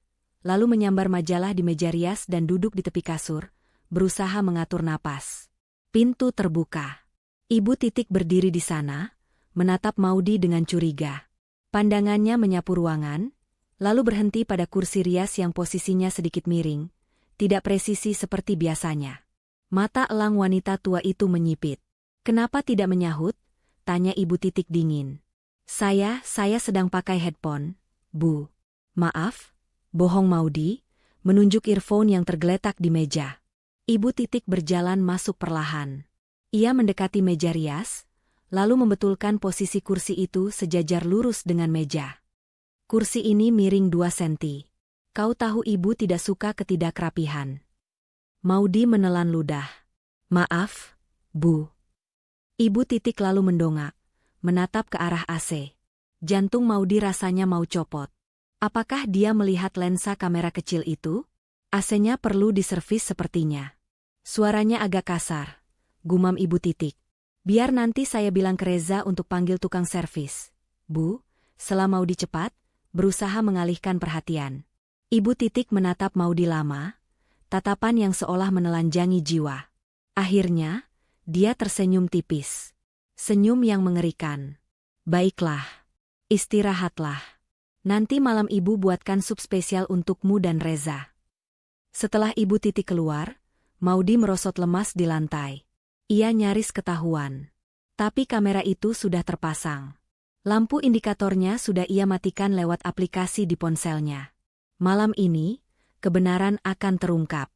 lalu menyambar majalah di meja rias dan duduk di tepi kasur, berusaha mengatur napas. Pintu terbuka. Ibu Titik berdiri di sana, menatap Maudi dengan curiga. Pandangannya menyapu ruangan, lalu berhenti pada kursi rias yang posisinya sedikit miring, tidak presisi seperti biasanya. Mata elang wanita tua itu menyipit. Kenapa tidak menyahut? Tanya Ibu Titik dingin. Saya sedang pakai headphone, Bu. Maaf, bohong Maudi, menunjuk earphone yang tergeletak di meja. Ibu Titik berjalan masuk perlahan. Ia mendekati meja rias, lalu membetulkan posisi kursi itu sejajar lurus dengan meja. Kursi ini miring 2 senti. Kau tahu ibu tidak suka ketidakrapihan. Maudi menelan ludah. Maaf, Bu. Ibu Titik lalu mendongak, menatap ke arah AC. Jantung Maudi rasanya mau copot. Apakah dia melihat lensa kamera kecil itu? AC-nya perlu diservis sepertinya. Suaranya agak kasar. Gumam Ibu Titik. Biar nanti saya bilang ke Reza untuk panggil tukang servis. Bu, setelah Maudi cepat, berusaha mengalihkan perhatian. Ibu Titik menatap Maudi lama, tatapan yang seolah menelanjangi jiwa. Akhirnya, dia tersenyum tipis. Senyum yang mengerikan. Baiklah. Istirahatlah. Nanti malam ibu buatkan sup spesial untukmu dan Reza. Setelah Ibu Titik keluar, Maudi merosot lemas di lantai. Ia nyaris ketahuan. Tapi kamera itu sudah terpasang. Lampu indikatornya sudah ia matikan lewat aplikasi di ponselnya. Malam ini, kebenaran akan terungkap.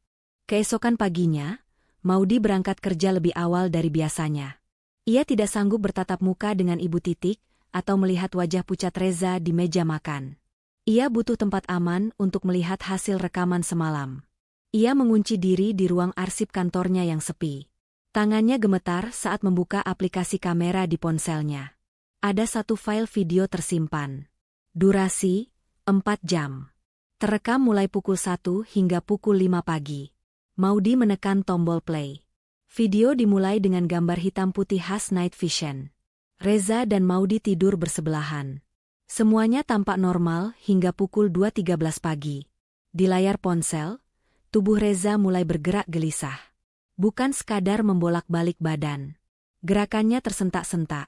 Keesokan paginya, Maudi berangkat kerja lebih awal dari biasanya. Ia tidak sanggup bertatap muka dengan Ibu Titik, atau melihat wajah pucat Reza di meja makan. Ia butuh tempat aman untuk melihat hasil rekaman semalam. Ia mengunci diri di ruang arsip kantornya yang sepi. Tangannya gemetar saat membuka aplikasi kamera di ponselnya. Ada satu file video tersimpan. Durasi, 4 jam. Terekam mulai pukul 1 hingga pukul 5 pagi. Maudy menekan tombol play. Video dimulai dengan gambar hitam putih khas night vision. Reza dan Maudy tidur bersebelahan. Semuanya tampak normal hingga pukul 2.13 pagi. Di layar ponsel, tubuh Reza mulai bergerak gelisah. Bukan sekadar membolak-balik badan. Gerakannya tersentak-sentak,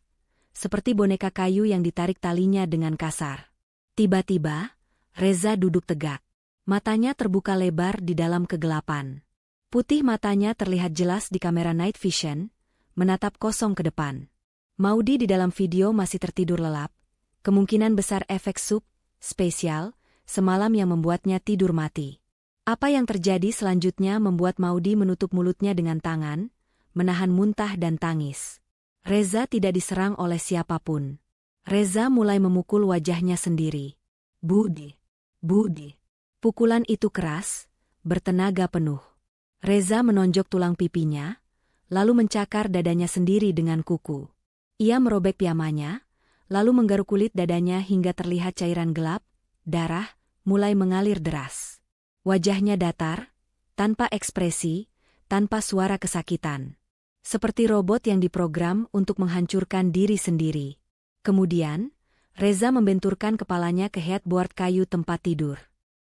seperti boneka kayu yang ditarik talinya dengan kasar. Tiba-tiba, Reza duduk tegak. Matanya terbuka lebar di dalam kegelapan. Putih matanya terlihat jelas di kamera night vision, menatap kosong ke depan. Maudy di dalam video masih tertidur lelap. Kemungkinan besar efek spesial semalam yang membuatnya tidur mati. Apa yang terjadi selanjutnya membuat Maudy menutup mulutnya dengan tangan, menahan muntah dan tangis. Reza tidak diserang oleh siapapun. Reza mulai memukul wajahnya sendiri. Budi. Pukulan itu keras, bertenaga penuh. Reza menonjok tulang pipinya, lalu mencakar dadanya sendiri dengan kuku. Ia merobek piyamanya, lalu menggaruk kulit dadanya hingga terlihat cairan gelap, darah, mulai mengalir deras. Wajahnya datar, tanpa ekspresi, tanpa suara kesakitan. Seperti robot yang diprogram untuk menghancurkan diri sendiri. Kemudian, Reza membenturkan kepalanya ke headboard kayu tempat tidur.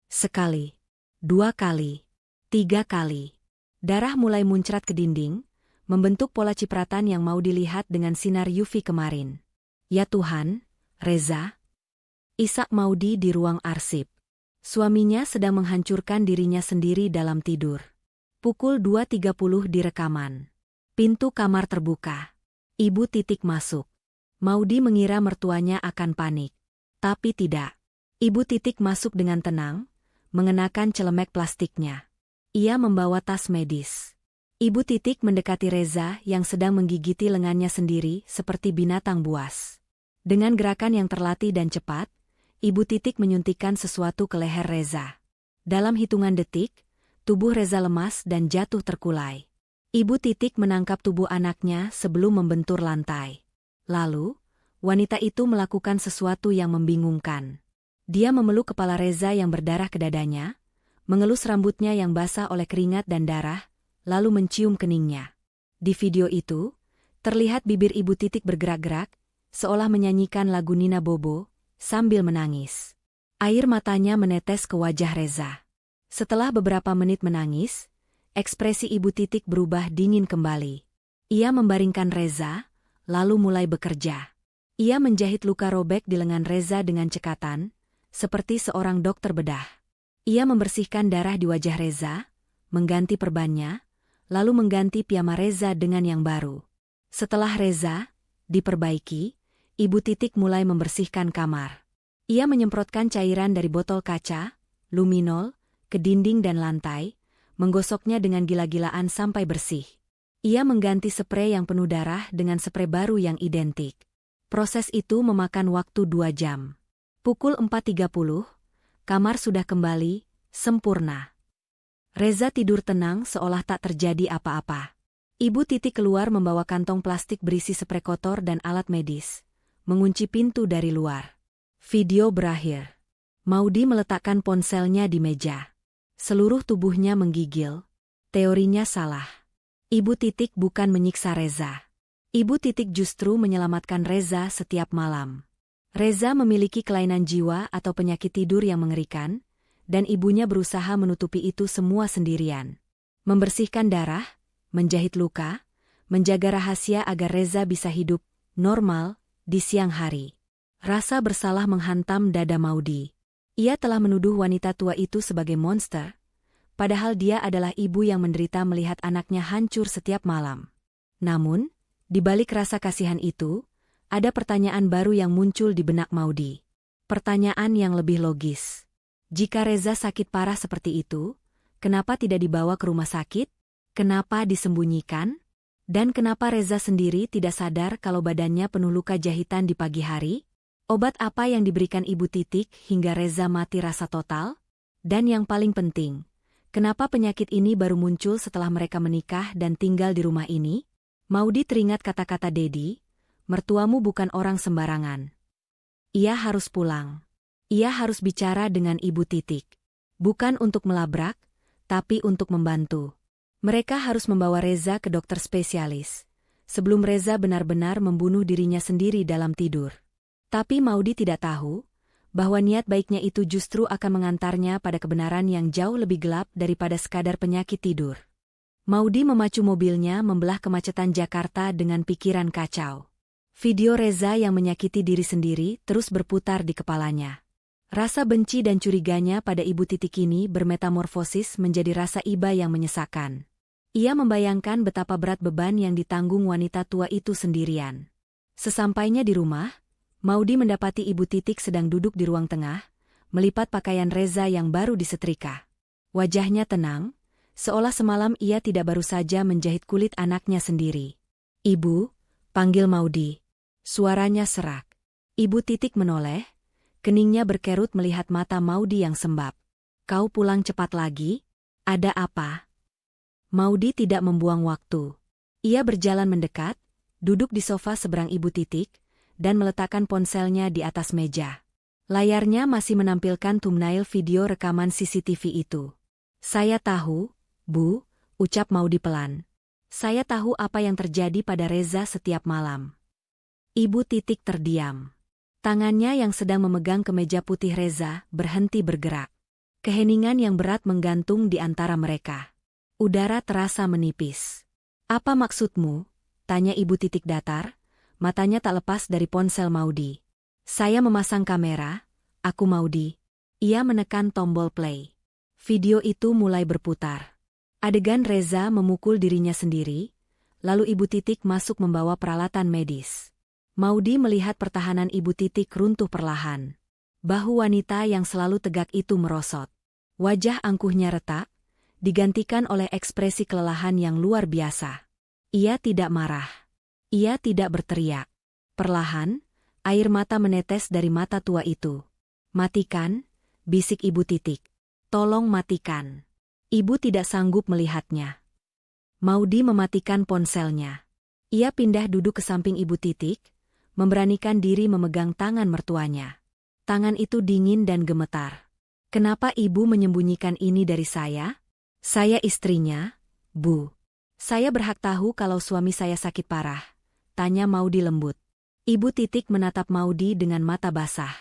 Sekali, 2 kali, 3 kali. Darah mulai muncrat ke dinding, membentuk pola cipratan yang mau dilihat dengan sinar UV kemarin. Ya Tuhan, Reza. Isak Maudy di ruang arsip. Suaminya sedang menghancurkan dirinya sendiri dalam tidur. Pukul 2.30 di rekaman. Pintu kamar terbuka. Ibu Titik masuk. Maudy mengira mertuanya akan panik. Tapi tidak. Ibu Titik masuk dengan tenang, mengenakan celemek plastiknya. Ia membawa tas medis. Ibu Titik mendekati Reza yang sedang menggigiti lengannya sendiri seperti binatang buas. Dengan gerakan yang terlatih dan cepat, Ibu Titik menyuntikkan sesuatu ke leher Reza. Dalam hitungan detik, tubuh Reza lemas dan jatuh terkulai. Ibu Titik menangkap tubuh anaknya sebelum membentur lantai. Lalu, wanita itu melakukan sesuatu yang membingungkan. Dia memeluk kepala Reza yang berdarah ke dadanya, mengelus rambutnya yang basah oleh keringat dan darah, lalu mencium keningnya. Di video itu, terlihat bibir Ibu Titik bergerak-gerak, seolah menyanyikan lagu Nina Bobo, sambil menangis. Air matanya menetes ke wajah Reza. Setelah beberapa menit menangis, ekspresi Ibu Titik berubah dingin kembali. Ia membaringkan Reza, lalu mulai bekerja. Ia menjahit luka robek di lengan Reza dengan cekatan, seperti seorang dokter bedah. Ia membersihkan darah di wajah Reza, mengganti perbannya, lalu mengganti piyama Reza dengan yang baru. Setelah Reza diperbaiki, Ibu Titik mulai membersihkan kamar. Ia menyemprotkan cairan dari botol kaca, luminol, ke dinding dan lantai, menggosoknya dengan gila-gilaan sampai bersih. Ia mengganti sprei yang penuh darah dengan sprei baru yang identik. Proses itu memakan waktu 2 jam. Pukul 4.30, kamar sudah kembali, sempurna. Reza tidur tenang seolah tak terjadi apa-apa. Ibu Titik keluar membawa kantong plastik berisi sprei kotor dan alat medis, mengunci pintu dari luar. Video berakhir. Maudy meletakkan ponselnya di meja. Seluruh tubuhnya menggigil. Teorinya salah. Ibu Titik bukan menyiksa Reza. Ibu Titik justru menyelamatkan Reza setiap malam. Reza memiliki kelainan jiwa atau penyakit tidur yang mengerikan, dan ibunya berusaha menutupi itu semua sendirian. Membersihkan darah, menjahit luka, menjaga rahasia agar Reza bisa hidup normal di siang hari. Rasa bersalah menghantam dada Maudy. Ia telah menuduh wanita tua itu sebagai monster, padahal dia adalah ibu yang menderita melihat anaknya hancur setiap malam. Namun, di balik rasa kasihan itu, ada pertanyaan baru yang muncul di benak Maudy. Pertanyaan yang lebih logis. Jika Reza sakit parah seperti itu, kenapa tidak dibawa ke rumah sakit? Kenapa disembunyikan? Dan kenapa Reza sendiri tidak sadar kalau badannya penuh luka jahitan di pagi hari? Obat apa yang diberikan Ibu Titik hingga Reza mati rasa total? Dan yang paling penting, kenapa penyakit ini baru muncul setelah mereka menikah dan tinggal di rumah ini? Maudi teringat kata-kata Dedi, mertuamu bukan orang sembarangan. Ia harus pulang. Ia harus bicara dengan Ibu Titik. Bukan untuk melabrak, tapi untuk membantu. Mereka harus membawa Reza ke dokter spesialis, sebelum Reza benar-benar membunuh dirinya sendiri dalam tidur. Tapi Maudi tidak tahu bahwa niat baiknya itu justru akan mengantarnya pada kebenaran yang jauh lebih gelap daripada sekadar penyakit tidur. Maudi memacu mobilnya membelah kemacetan Jakarta dengan pikiran kacau. Video Reza yang menyakiti diri sendiri terus berputar di kepalanya. Rasa benci dan curiganya pada Ibu Titik ini bermetamorfosis menjadi rasa iba yang menyesakan. Ia membayangkan betapa berat beban yang ditanggung wanita tua itu sendirian. Sesampainya di rumah, Maudi mendapati Ibu Titik sedang duduk di ruang tengah, melipat pakaian Reza yang baru disetrika. Wajahnya tenang, seolah semalam ia tidak baru saja menjahit kulit anaknya sendiri. "Ibu," panggil Maudi. Suaranya serak. Ibu Titik menoleh, keningnya berkerut melihat mata Maudi yang sembab. "Kau pulang cepat lagi? Ada apa?" Maudi tidak membuang waktu. Ia berjalan mendekat, duduk di sofa seberang Ibu Titik, dan meletakkan ponselnya di atas meja. Layarnya masih menampilkan thumbnail video rekaman CCTV itu. "Saya tahu, Bu," ucap Maudi pelan. "Saya tahu apa yang terjadi pada Reza setiap malam." Ibu Titik terdiam. Tangannya yang sedang memegang kemeja putih Reza berhenti bergerak. Keheningan yang berat menggantung di antara mereka. Udara terasa menipis. "Apa maksudmu?" tanya Ibu Titik datar, matanya tak lepas dari ponsel Maudi. "Saya memasang kamera, aku Maudi." Ia menekan tombol play. Video itu mulai berputar. Adegan Reza memukul dirinya sendiri, lalu Ibu Titik masuk membawa peralatan medis. Maudi melihat pertahanan Ibu Titik runtuh perlahan. Bahu wanita yang selalu tegak itu merosot. Wajah angkuhnya retak, digantikan oleh ekspresi kelelahan yang luar biasa. Ia tidak marah. Ia tidak berteriak. Perlahan, air mata menetes dari mata tua itu. "Matikan," bisik Ibu Titik. "Tolong matikan." Ibu tidak sanggup melihatnya. Maudi mematikan ponselnya. Ia pindah duduk ke samping Ibu Titik, memberanikan diri memegang tangan mertuanya. Tangan itu dingin dan gemetar. "Kenapa Ibu menyembunyikan ini dari saya?" "Saya istrinya, Bu. Saya berhak tahu kalau suami saya sakit parah," tanya Maudi lembut. Ibu Titik menatap Maudi dengan mata basah.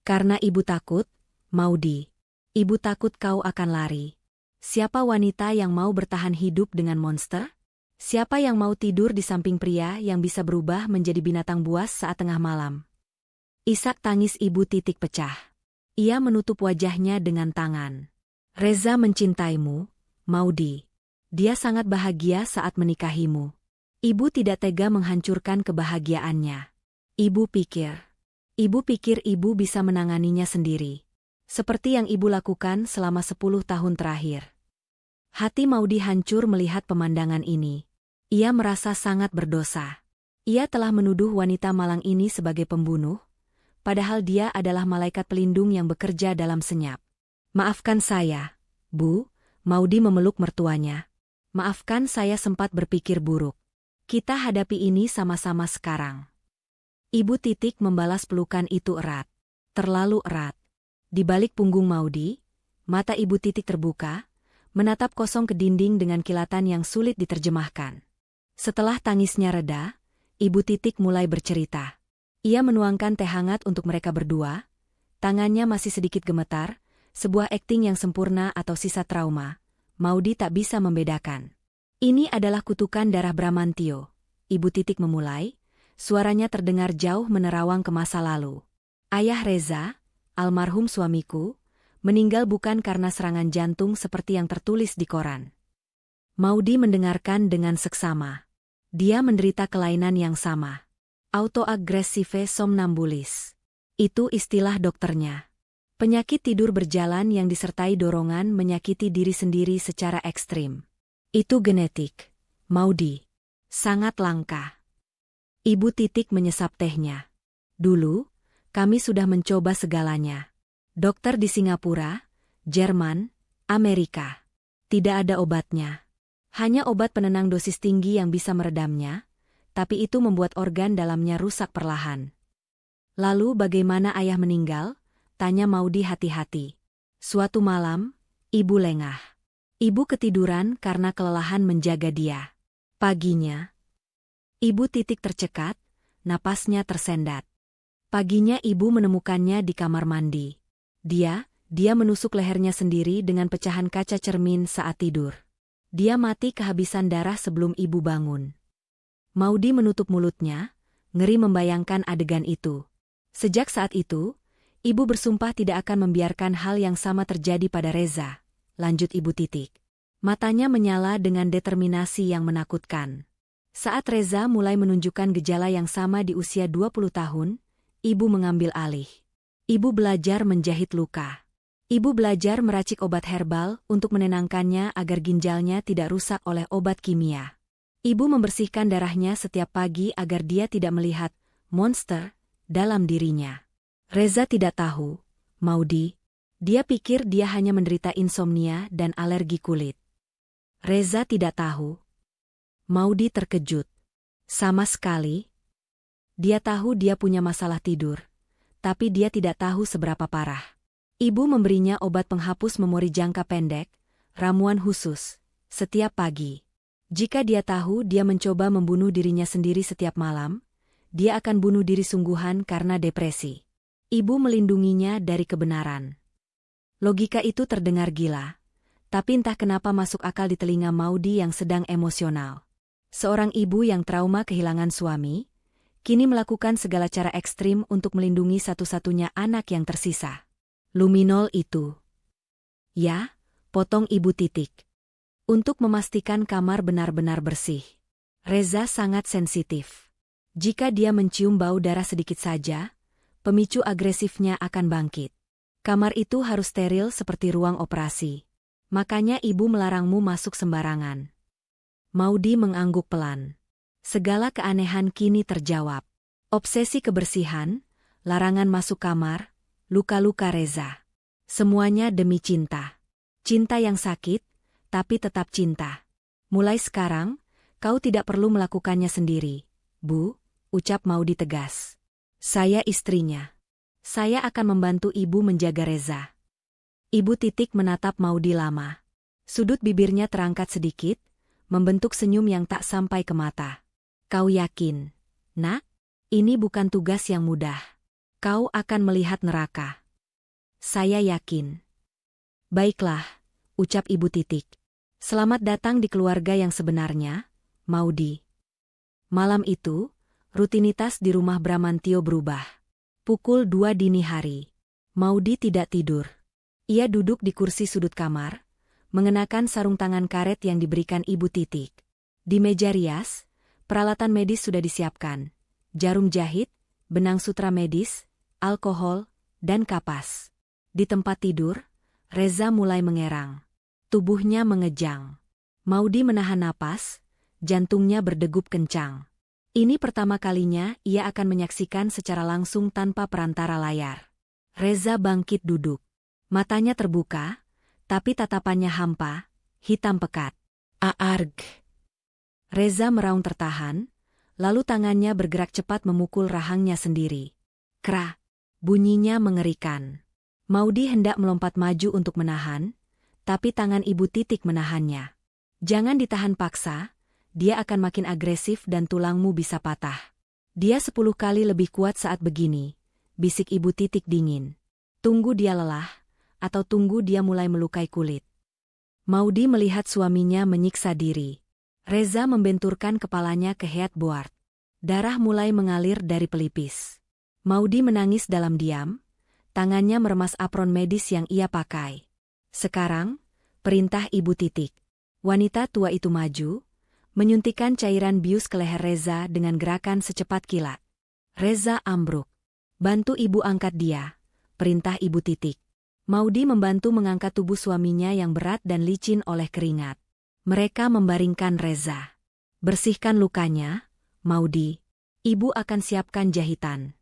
"Karena Ibu takut, Maudi. Ibu takut kau akan lari. Siapa wanita yang mau bertahan hidup dengan monster? Siapa yang mau tidur di samping pria yang bisa berubah menjadi binatang buas saat tengah malam?" Isak tangis Ibu Titik pecah. Ia menutup wajahnya dengan tangan. "Reza mencintaimu, Maudi. Dia sangat bahagia saat menikahimu. Ibu tidak tega menghancurkan kebahagiaannya. Ibu pikir ibu bisa menanganinya sendiri. Seperti yang ibu lakukan selama 10 tahun terakhir." Hati Maudi hancur melihat pemandangan ini. Ia merasa sangat berdosa. Ia telah menuduh wanita malang ini sebagai pembunuh, padahal dia adalah malaikat pelindung yang bekerja dalam senyap. "Maafkan saya, Bu," Maudi memeluk mertuanya. "Maafkan saya sempat berpikir buruk. Kita hadapi ini sama-sama sekarang." Ibu Titik membalas pelukan itu erat. Terlalu erat. Di balik punggung Maudi, mata Ibu Titik terbuka, menatap kosong ke dinding dengan kilatan yang sulit diterjemahkan. Setelah tangisnya reda, Ibu Titik mulai bercerita. Ia menuangkan teh hangat untuk mereka berdua, tangannya masih sedikit gemetar, sebuah akting yang sempurna atau sisa trauma. Maudi tak bisa membedakan. "Ini adalah kutukan darah Bramantio," Ibu Titik memulai, suaranya terdengar jauh menerawang ke masa lalu. "Ayah Reza, almarhum suamiku, meninggal bukan karena serangan jantung seperti yang tertulis di koran." Maudi mendengarkan dengan seksama. Dia menderita kelainan yang sama. Autoaggressive somnambulis. Itu istilah dokternya. Penyakit tidur berjalan yang disertai dorongan menyakiti diri sendiri secara ekstrim. Itu genetik, Maudi. Sangat langka. Ibu Titik menyesap tehnya. Dulu, kami sudah mencoba segalanya. Dokter di Singapura, Jerman, Amerika. Tidak ada obatnya. Hanya obat penenang dosis tinggi yang bisa meredamnya, tapi itu membuat organ dalamnya rusak perlahan. Lalu bagaimana ayah meninggal? Tanya Maudy hati-hati. Suatu malam, ibu lengah. Ibu ketiduran karena kelelahan menjaga dia. Paginya, Ibu Titik tercekat, napasnya tersendat. Paginya ibu menemukannya di kamar mandi. Dia menusuk lehernya sendiri dengan pecahan kaca cermin saat tidur. Dia mati kehabisan darah sebelum ibu bangun. Maudy menutup mulutnya, ngeri membayangkan adegan itu. Sejak saat itu, ibu bersumpah tidak akan membiarkan hal yang sama terjadi pada Reza, lanjut Ibu Titik. Matanya menyala dengan determinasi yang menakutkan. Saat Reza mulai menunjukkan gejala yang sama di usia 20 tahun, ibu mengambil alih. Ibu belajar menjahit luka. Ibu belajar meracik obat herbal untuk menenangkannya agar ginjalnya tidak rusak oleh obat kimia. Ibu membersihkan darahnya setiap pagi agar dia tidak melihat monster dalam dirinya. Reza tidak tahu, Maudy. Dia pikir dia hanya menderita insomnia dan alergi kulit. Reza tidak tahu. Maudy terkejut. Sama sekali. Dia tahu dia punya masalah tidur, tapi dia tidak tahu seberapa parah. Ibu memberinya obat penghapus memori jangka pendek, ramuan khusus, setiap pagi. Jika dia tahu dia mencoba membunuh dirinya sendiri setiap malam, dia akan bunuh diri sungguhan karena depresi. Ibu melindunginya dari kebenaran. Logika itu terdengar gila, tapi entah kenapa masuk akal di telinga Maudy yang sedang emosional. Seorang ibu yang trauma kehilangan suami, kini melakukan segala cara ekstrim untuk melindungi satu-satunya anak yang tersisa. Luminol itu. Ya, potong Ibu Titik. Untuk memastikan kamar benar-benar bersih. Reza sangat sensitif. Jika dia mencium bau darah sedikit saja, pemicu agresifnya akan bangkit. Kamar itu harus steril seperti ruang operasi. Makanya ibu melarangmu masuk sembarangan. Maudy mengangguk pelan. Segala keanehan kini terjawab. Obsesi kebersihan, larangan masuk kamar, luka-luka Reza. Semuanya demi cinta. Cinta yang sakit, tapi tetap cinta. Mulai sekarang, kau tidak perlu melakukannya sendiri, Bu, ucap Maudy tegas. Saya istrinya. Saya akan membantu ibu menjaga Reza. Ibu Titik menatap Maudy lama. Sudut bibirnya terangkat sedikit, membentuk senyum yang tak sampai ke mata. Kau yakin, Nak? Ini bukan tugas yang mudah. Kau akan melihat neraka. Saya yakin. Baiklah, ucap Ibu Titik. Selamat datang di keluarga yang sebenarnya, Maudy. Malam itu, rutinitas di rumah Bramantio berubah. Pukul 2 dini hari. Maudy tidak tidur. Ia duduk di kursi sudut kamar, mengenakan sarung tangan karet yang diberikan Ibu Titik. Di meja rias, peralatan medis sudah disiapkan. Jarum jahit, benang sutra medis, alkohol, dan kapas. Di tempat tidur, Reza mulai mengerang. Tubuhnya mengejang. Maudy menahan napas, jantungnya berdegup kencang. Ini pertama kalinya ia akan menyaksikan secara langsung tanpa perantara layar. Reza bangkit duduk. Matanya terbuka, tapi tatapannya hampa, hitam pekat. Aarg. Reza meraung tertahan, lalu tangannya bergerak cepat memukul rahangnya sendiri. Kra. Bunyinya mengerikan. Maudy hendak melompat maju untuk menahan, tapi tangan Ibu Titik menahannya. Jangan ditahan paksa, dia akan makin agresif dan tulangmu bisa patah. Dia 10 kali lebih kuat saat begini, bisik Ibu Titik dingin. Tunggu dia lelah, atau tunggu dia mulai melukai kulit. Maudy melihat suaminya menyiksa diri. Reza membenturkan kepalanya ke headboard. Darah mulai mengalir dari pelipis. Maudy menangis dalam diam, tangannya meremas apron medis yang ia pakai. Sekarang, perintah Ibu Titik. Wanita tua itu maju, menyuntikkan cairan bius ke leher Reza dengan gerakan secepat kilat. Reza ambruk. Bantu ibu angkat dia, perintah Ibu Titik. Maudy membantu mengangkat tubuh suaminya yang berat dan licin oleh keringat. Mereka membaringkan Reza. Bersihkan lukanya, Maudi. Ibu akan siapkan jahitan.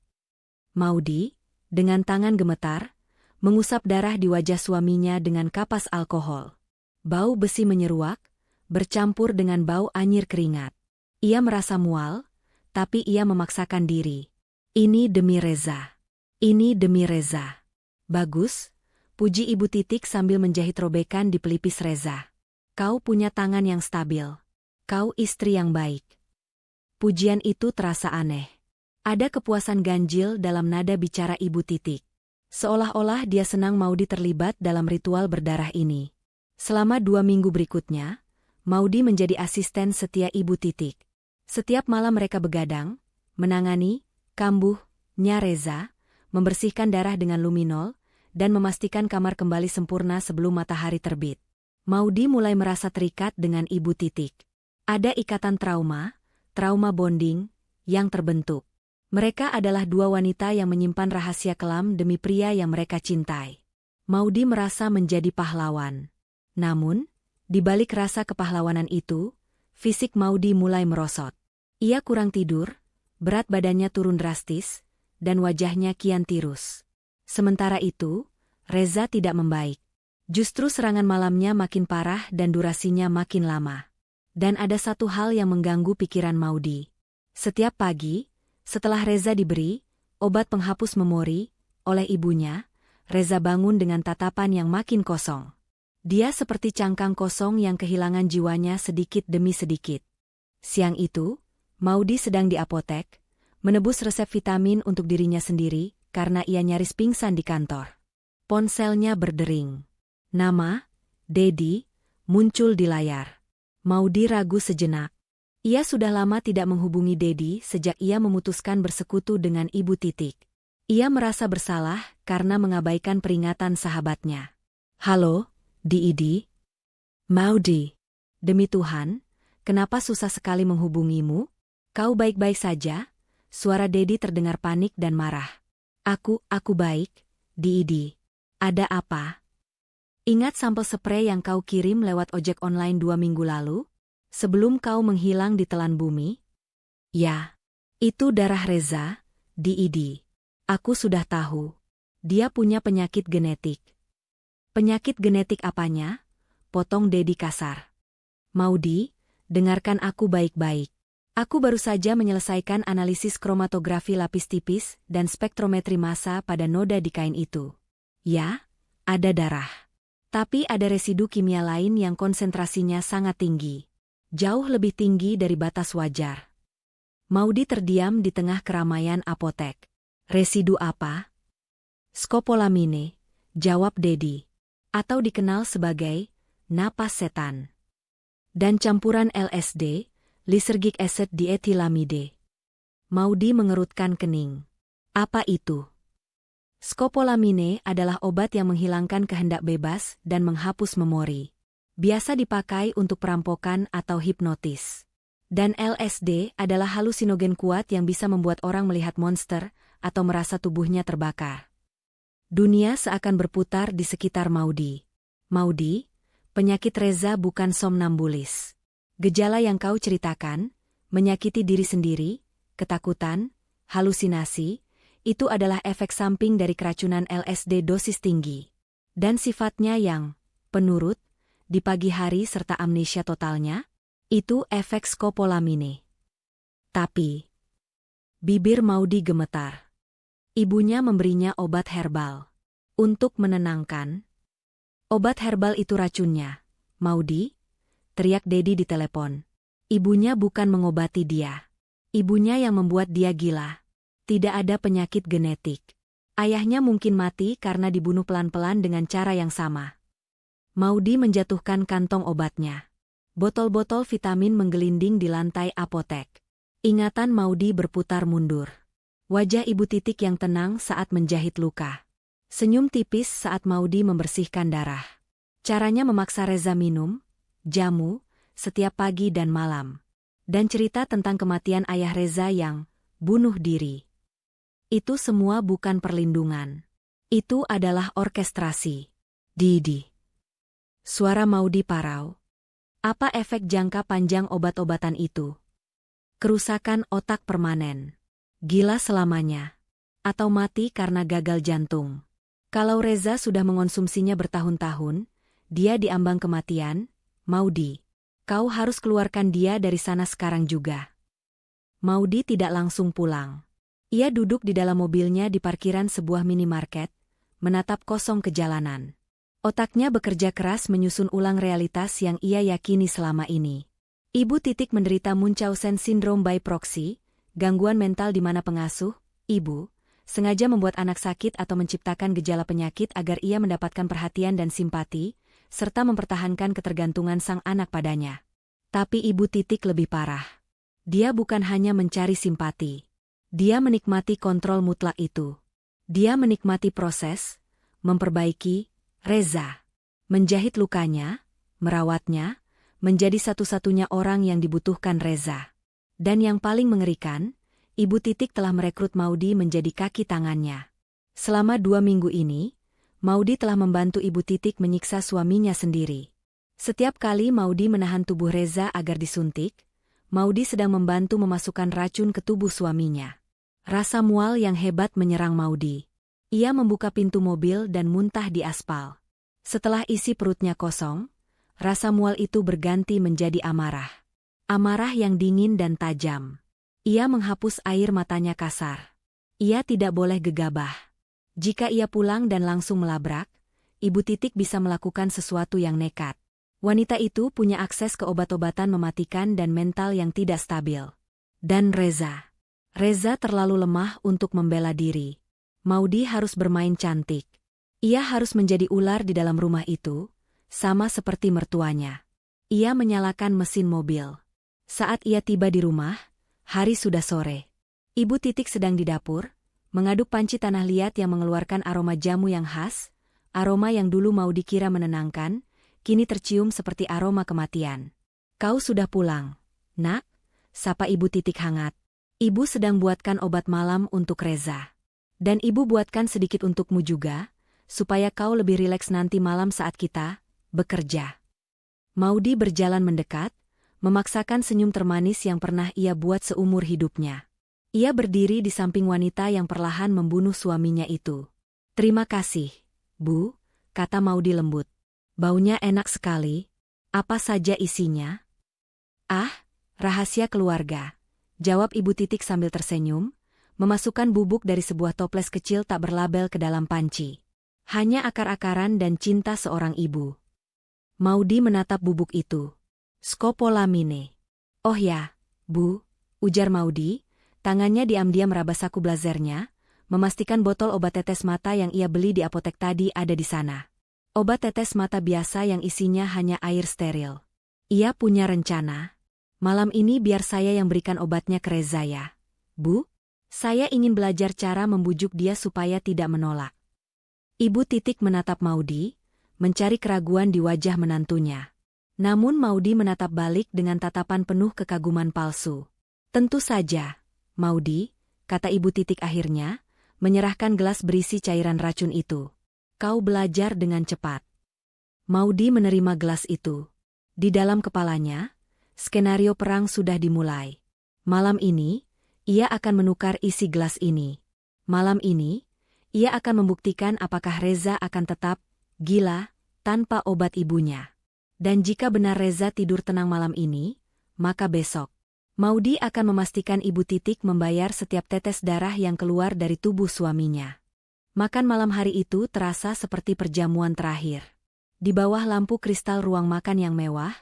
Maudi, dengan tangan gemetar, mengusap darah di wajah suaminya dengan kapas alkohol. Bau besi menyeruak, bercampur dengan bau anyir keringat. Ia merasa mual, tapi ia memaksakan diri. Ini demi Reza. Ini demi Reza. Bagus, puji Ibu Titik sambil menjahit robekan di pelipis Reza. Kau punya tangan yang stabil. Kau istri yang baik. Pujian itu terasa aneh. Ada kepuasan ganjil dalam nada bicara Ibu Titik. Seolah-olah dia senang Maudi terlibat dalam ritual berdarah ini. Selama 2 minggu berikutnya, Maudi menjadi asisten setia Ibu Titik. Setiap malam mereka begadang, menangani, kambuhnya Reza, membersihkan darah dengan luminol, dan memastikan kamar kembali sempurna sebelum matahari terbit. Maudi mulai merasa terikat dengan Ibu Titik. Ada ikatan trauma bonding, yang terbentuk. Mereka adalah 2 wanita yang menyimpan rahasia kelam demi pria yang mereka cintai. Maudi merasa menjadi pahlawan. Namun, di balik rasa kepahlawanan itu, fisik Maudi mulai merosot. Ia kurang tidur, berat badannya turun drastis, dan wajahnya kian tirus. Sementara itu, Reza tidak membaik. Justru serangan malamnya makin parah dan durasinya makin lama. Dan ada satu hal yang mengganggu pikiran Maudi. Setiap pagi, setelah Reza diberi obat penghapus memori oleh ibunya, Reza bangun dengan tatapan yang makin kosong. Dia seperti cangkang kosong yang kehilangan jiwanya sedikit demi sedikit. Siang itu, Maudi sedang di apotek, menebus resep vitamin untuk dirinya sendiri karena ia nyaris pingsan di kantor. Ponselnya berdering. Nama, Dedi, muncul di layar. Maudi ragu sejenak. Ia sudah lama tidak menghubungi Dedi sejak ia memutuskan bersekutu dengan Ibu Titik. Ia merasa bersalah karena mengabaikan peringatan sahabatnya. Halo, Didi? Maudi. Demi Tuhan, kenapa susah sekali menghubungimu? Kau baik-baik saja? Suara Dedi terdengar panik dan marah. Aku baik, Didi. Ada apa? Ingat sampel spray yang kau kirim lewat ojek online 2 minggu lalu? Sebelum kau menghilang di telan bumi? Ya. Itu darah Reza, Didi. Aku sudah tahu. Dia punya penyakit genetik. Penyakit genetik apanya? Potong Dedi kasar. Maudi, dengarkan aku baik-baik. Aku baru saja menyelesaikan analisis kromatografi lapis tipis dan spektrometri massa pada noda di kain itu. Ya, ada darah. Tapi ada residu kimia lain yang konsentrasinya sangat tinggi. Jauh lebih tinggi dari batas wajar. Maudi terdiam di tengah keramaian apotek. Residu apa? Scopolamine, jawab Dedi. Atau dikenal sebagai napas setan. Dan campuran LSD, lysergic acid diethylamide. Maudi mengerutkan kening. Apa itu? Scopolamine adalah obat yang menghilangkan kehendak bebas dan menghapus memori. Biasa dipakai untuk perampokan atau hipnotis. Dan LSD adalah halusinogen kuat yang bisa membuat orang melihat monster atau merasa tubuhnya terbakar. Dunia seakan berputar di sekitar Maudi. Maudi, penyakit Reza bukan somnambulis. Gejala yang kau ceritakan, menyakiti diri sendiri, ketakutan, halusinasi, itu adalah efek samping dari keracunan LSD dosis tinggi. Dan sifatnya yang penurut, di pagi hari serta amnesia totalnya, itu efek scopolamine. Tapi, bibir Maudi gemetar. Ibunya memberinya obat herbal. Untuk menenangkan. Obat herbal itu racunnya. Maudi, teriak Dedi di telepon. Ibunya bukan mengobati dia. Ibunya yang membuat dia gila. Tidak ada penyakit genetik. Ayahnya mungkin mati karena dibunuh pelan-pelan dengan cara yang sama. Maudi menjatuhkan kantong obatnya. Botol-botol vitamin menggelinding di lantai apotek. Ingatan Maudi berputar mundur. Wajah Ibu Titik yang tenang saat menjahit luka. Senyum tipis saat Maudi membersihkan darah. Caranya memaksa Reza minum jamu setiap pagi dan malam. Dan cerita tentang kematian ayah Reza yang bunuh diri. Itu semua bukan perlindungan. Itu adalah orkestrasi. Didi. Suara Maudi parau. Apa efek jangka panjang obat-obatan itu? Kerusakan otak permanen. Gila selamanya. Atau mati karena gagal jantung. Kalau Reza sudah mengonsumsinya bertahun-tahun, dia diambang kematian. Maudi, kau harus keluarkan dia dari sana sekarang juga. Maudi tidak langsung pulang. Ia duduk di dalam mobilnya di parkiran sebuah minimarket, menatap kosong ke jalanan. Otaknya bekerja keras menyusun ulang realitas yang ia yakini selama ini. Ibu Titik menderita Munchausen Syndrome by proxy, gangguan mental di mana pengasuh, ibu, sengaja membuat anak sakit atau menciptakan gejala penyakit agar ia mendapatkan perhatian dan simpati, serta mempertahankan ketergantungan sang anak padanya. Tapi Ibu Titik lebih parah. Dia bukan hanya mencari simpati. Dia menikmati kontrol mutlak itu. Dia menikmati proses, memperbaiki, Reza. Menjahit lukanya, merawatnya, menjadi satu-satunya orang yang dibutuhkan Reza. Dan yang paling mengerikan, Ibu Titik telah merekrut Maudi menjadi kaki tangannya. Selama 2 minggu ini, Maudi telah membantu Ibu Titik menyiksa suaminya sendiri. Setiap kali Maudi menahan tubuh Reza agar disuntik, Maudi sedang membantu memasukkan racun ke tubuh suaminya. Rasa mual yang hebat menyerang Maudi. Ia membuka pintu mobil dan muntah di aspal. Setelah isi perutnya kosong, rasa mual itu berganti menjadi amarah. Amarah yang dingin dan tajam. Ia menghapus air matanya kasar. Ia tidak boleh gegabah. Jika ia pulang dan langsung melabrak, Ibu Titik bisa melakukan sesuatu yang nekat. Wanita itu punya akses ke obat-obatan mematikan dan mental yang tidak stabil. Dan Reza. Reza terlalu lemah untuk membela diri. Maudi harus bermain cantik. Ia harus menjadi ular di dalam rumah itu, sama seperti mertuanya. Ia menyalakan mesin mobil. Saat ia tiba di rumah, hari sudah sore. Ibu Titik sedang di dapur, mengaduk panci tanah liat yang mengeluarkan aroma jamu yang khas, aroma yang dulu mau dikira menenangkan, kini tercium seperti aroma kematian. Kau sudah pulang, nak? Sapa Ibu Titik hangat. Ibu sedang buatkan obat malam untuk Reza. Dan ibu buatkan sedikit untukmu juga, supaya kau lebih rileks nanti malam saat kita bekerja. Maudi berjalan mendekat, memaksakan senyum termanis yang pernah ia buat seumur hidupnya. Ia berdiri di samping wanita yang perlahan membunuh suaminya itu. Terima kasih, Bu, kata Maudi lembut. Baunya enak sekali. Apa saja isinya? Ah, rahasia keluarga, jawab Ibu Titik sambil tersenyum, memasukkan bubuk dari sebuah toples kecil tak berlabel ke dalam panci. Hanya akar-akaran dan cinta seorang ibu. Maudi menatap bubuk itu. Scopolamine. Oh ya, Bu, ujar Maudi, tangannya diam-diam meraba saku blazernya, memastikan botol obat tetes mata yang ia beli di apotek tadi ada di sana. Obat tetes mata biasa yang isinya hanya air steril. Ia punya rencana. Malam ini biar saya yang berikan obatnya ke Reza ya. Bu, saya ingin belajar cara membujuk dia supaya tidak menolak. Ibu Titik menatap Maudi, mencari keraguan di wajah menantunya. Namun Maudi menatap balik dengan tatapan penuh kekaguman palsu. Tentu saja, Maudi, kata Ibu Titik akhirnya, menyerahkan gelas berisi cairan racun itu. Kau belajar dengan cepat. Maudi menerima gelas itu. Di dalam kepalanya, skenario perang sudah dimulai. Malam ini, ia akan menukar isi gelas ini. Malam ini, ia akan membuktikan apakah Reza akan tetap gila tanpa obat ibunya. Dan jika benar Reza tidur tenang malam ini, maka besok, Maudi akan memastikan Ibu Titik membayar setiap tetes darah yang keluar dari tubuh suaminya. Makan malam hari itu terasa seperti perjamuan terakhir. Di bawah lampu kristal ruang makan yang mewah,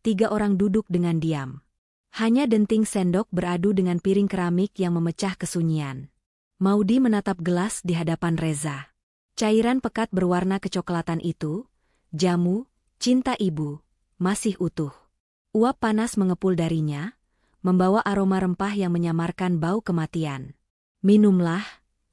3 orang duduk dengan diam. Hanya denting sendok beradu dengan piring keramik yang memecah kesunyian. Maudi menatap gelas di hadapan Reza. Cairan pekat berwarna kecoklatan itu, jamu, cinta ibu, masih utuh. Uap panas mengepul darinya, membawa aroma rempah yang menyamarkan bau kematian. Minumlah,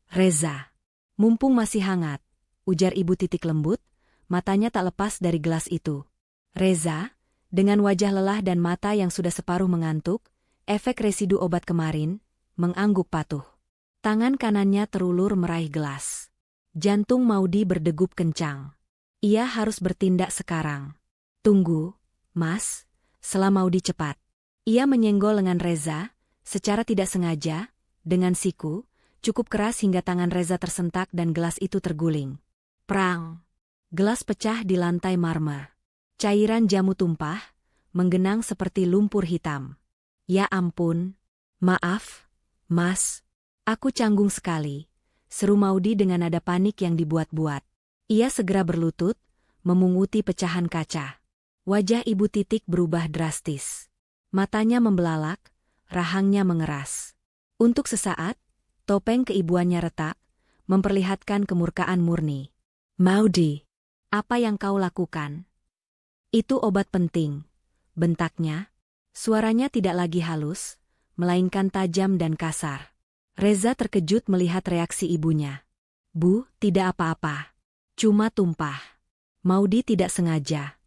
Reza. Mumpung masih hangat, ujar Ibu Titik lembut, matanya tak lepas dari gelas itu. Reza, dengan wajah lelah dan mata yang sudah separuh mengantuk, efek residu obat kemarin, mengangguk patuh. Tangan kanannya terulur meraih gelas. Jantung Maudi berdegup kencang. Ia harus bertindak sekarang. Tunggu, Mas, Sela Maudi cepat. Ia menyenggol lengan Reza, secara tidak sengaja, dengan siku, cukup keras hingga tangan Reza tersentak dan gelas itu terguling. Prang! Gelas pecah di lantai marmer. Cairan jamu tumpah, menggenang seperti lumpur hitam. Ya ampun. Maaf, Mas. Aku canggung sekali, seru Maudi dengan nada panik yang dibuat-buat. Ia segera berlutut, memunguti pecahan kaca. Wajah Ibu Titik berubah drastis. Matanya membelalak, rahangnya mengeras. Untuk sesaat, topeng keibuannya retak, memperlihatkan kemurkaan murni. Maudi, apa yang kau lakukan? Itu obat penting, bentaknya. Suaranya tidak lagi halus, melainkan tajam dan kasar. Reza terkejut melihat reaksi ibunya. Bu, tidak apa-apa. Cuma tumpah. Maudi tidak sengaja.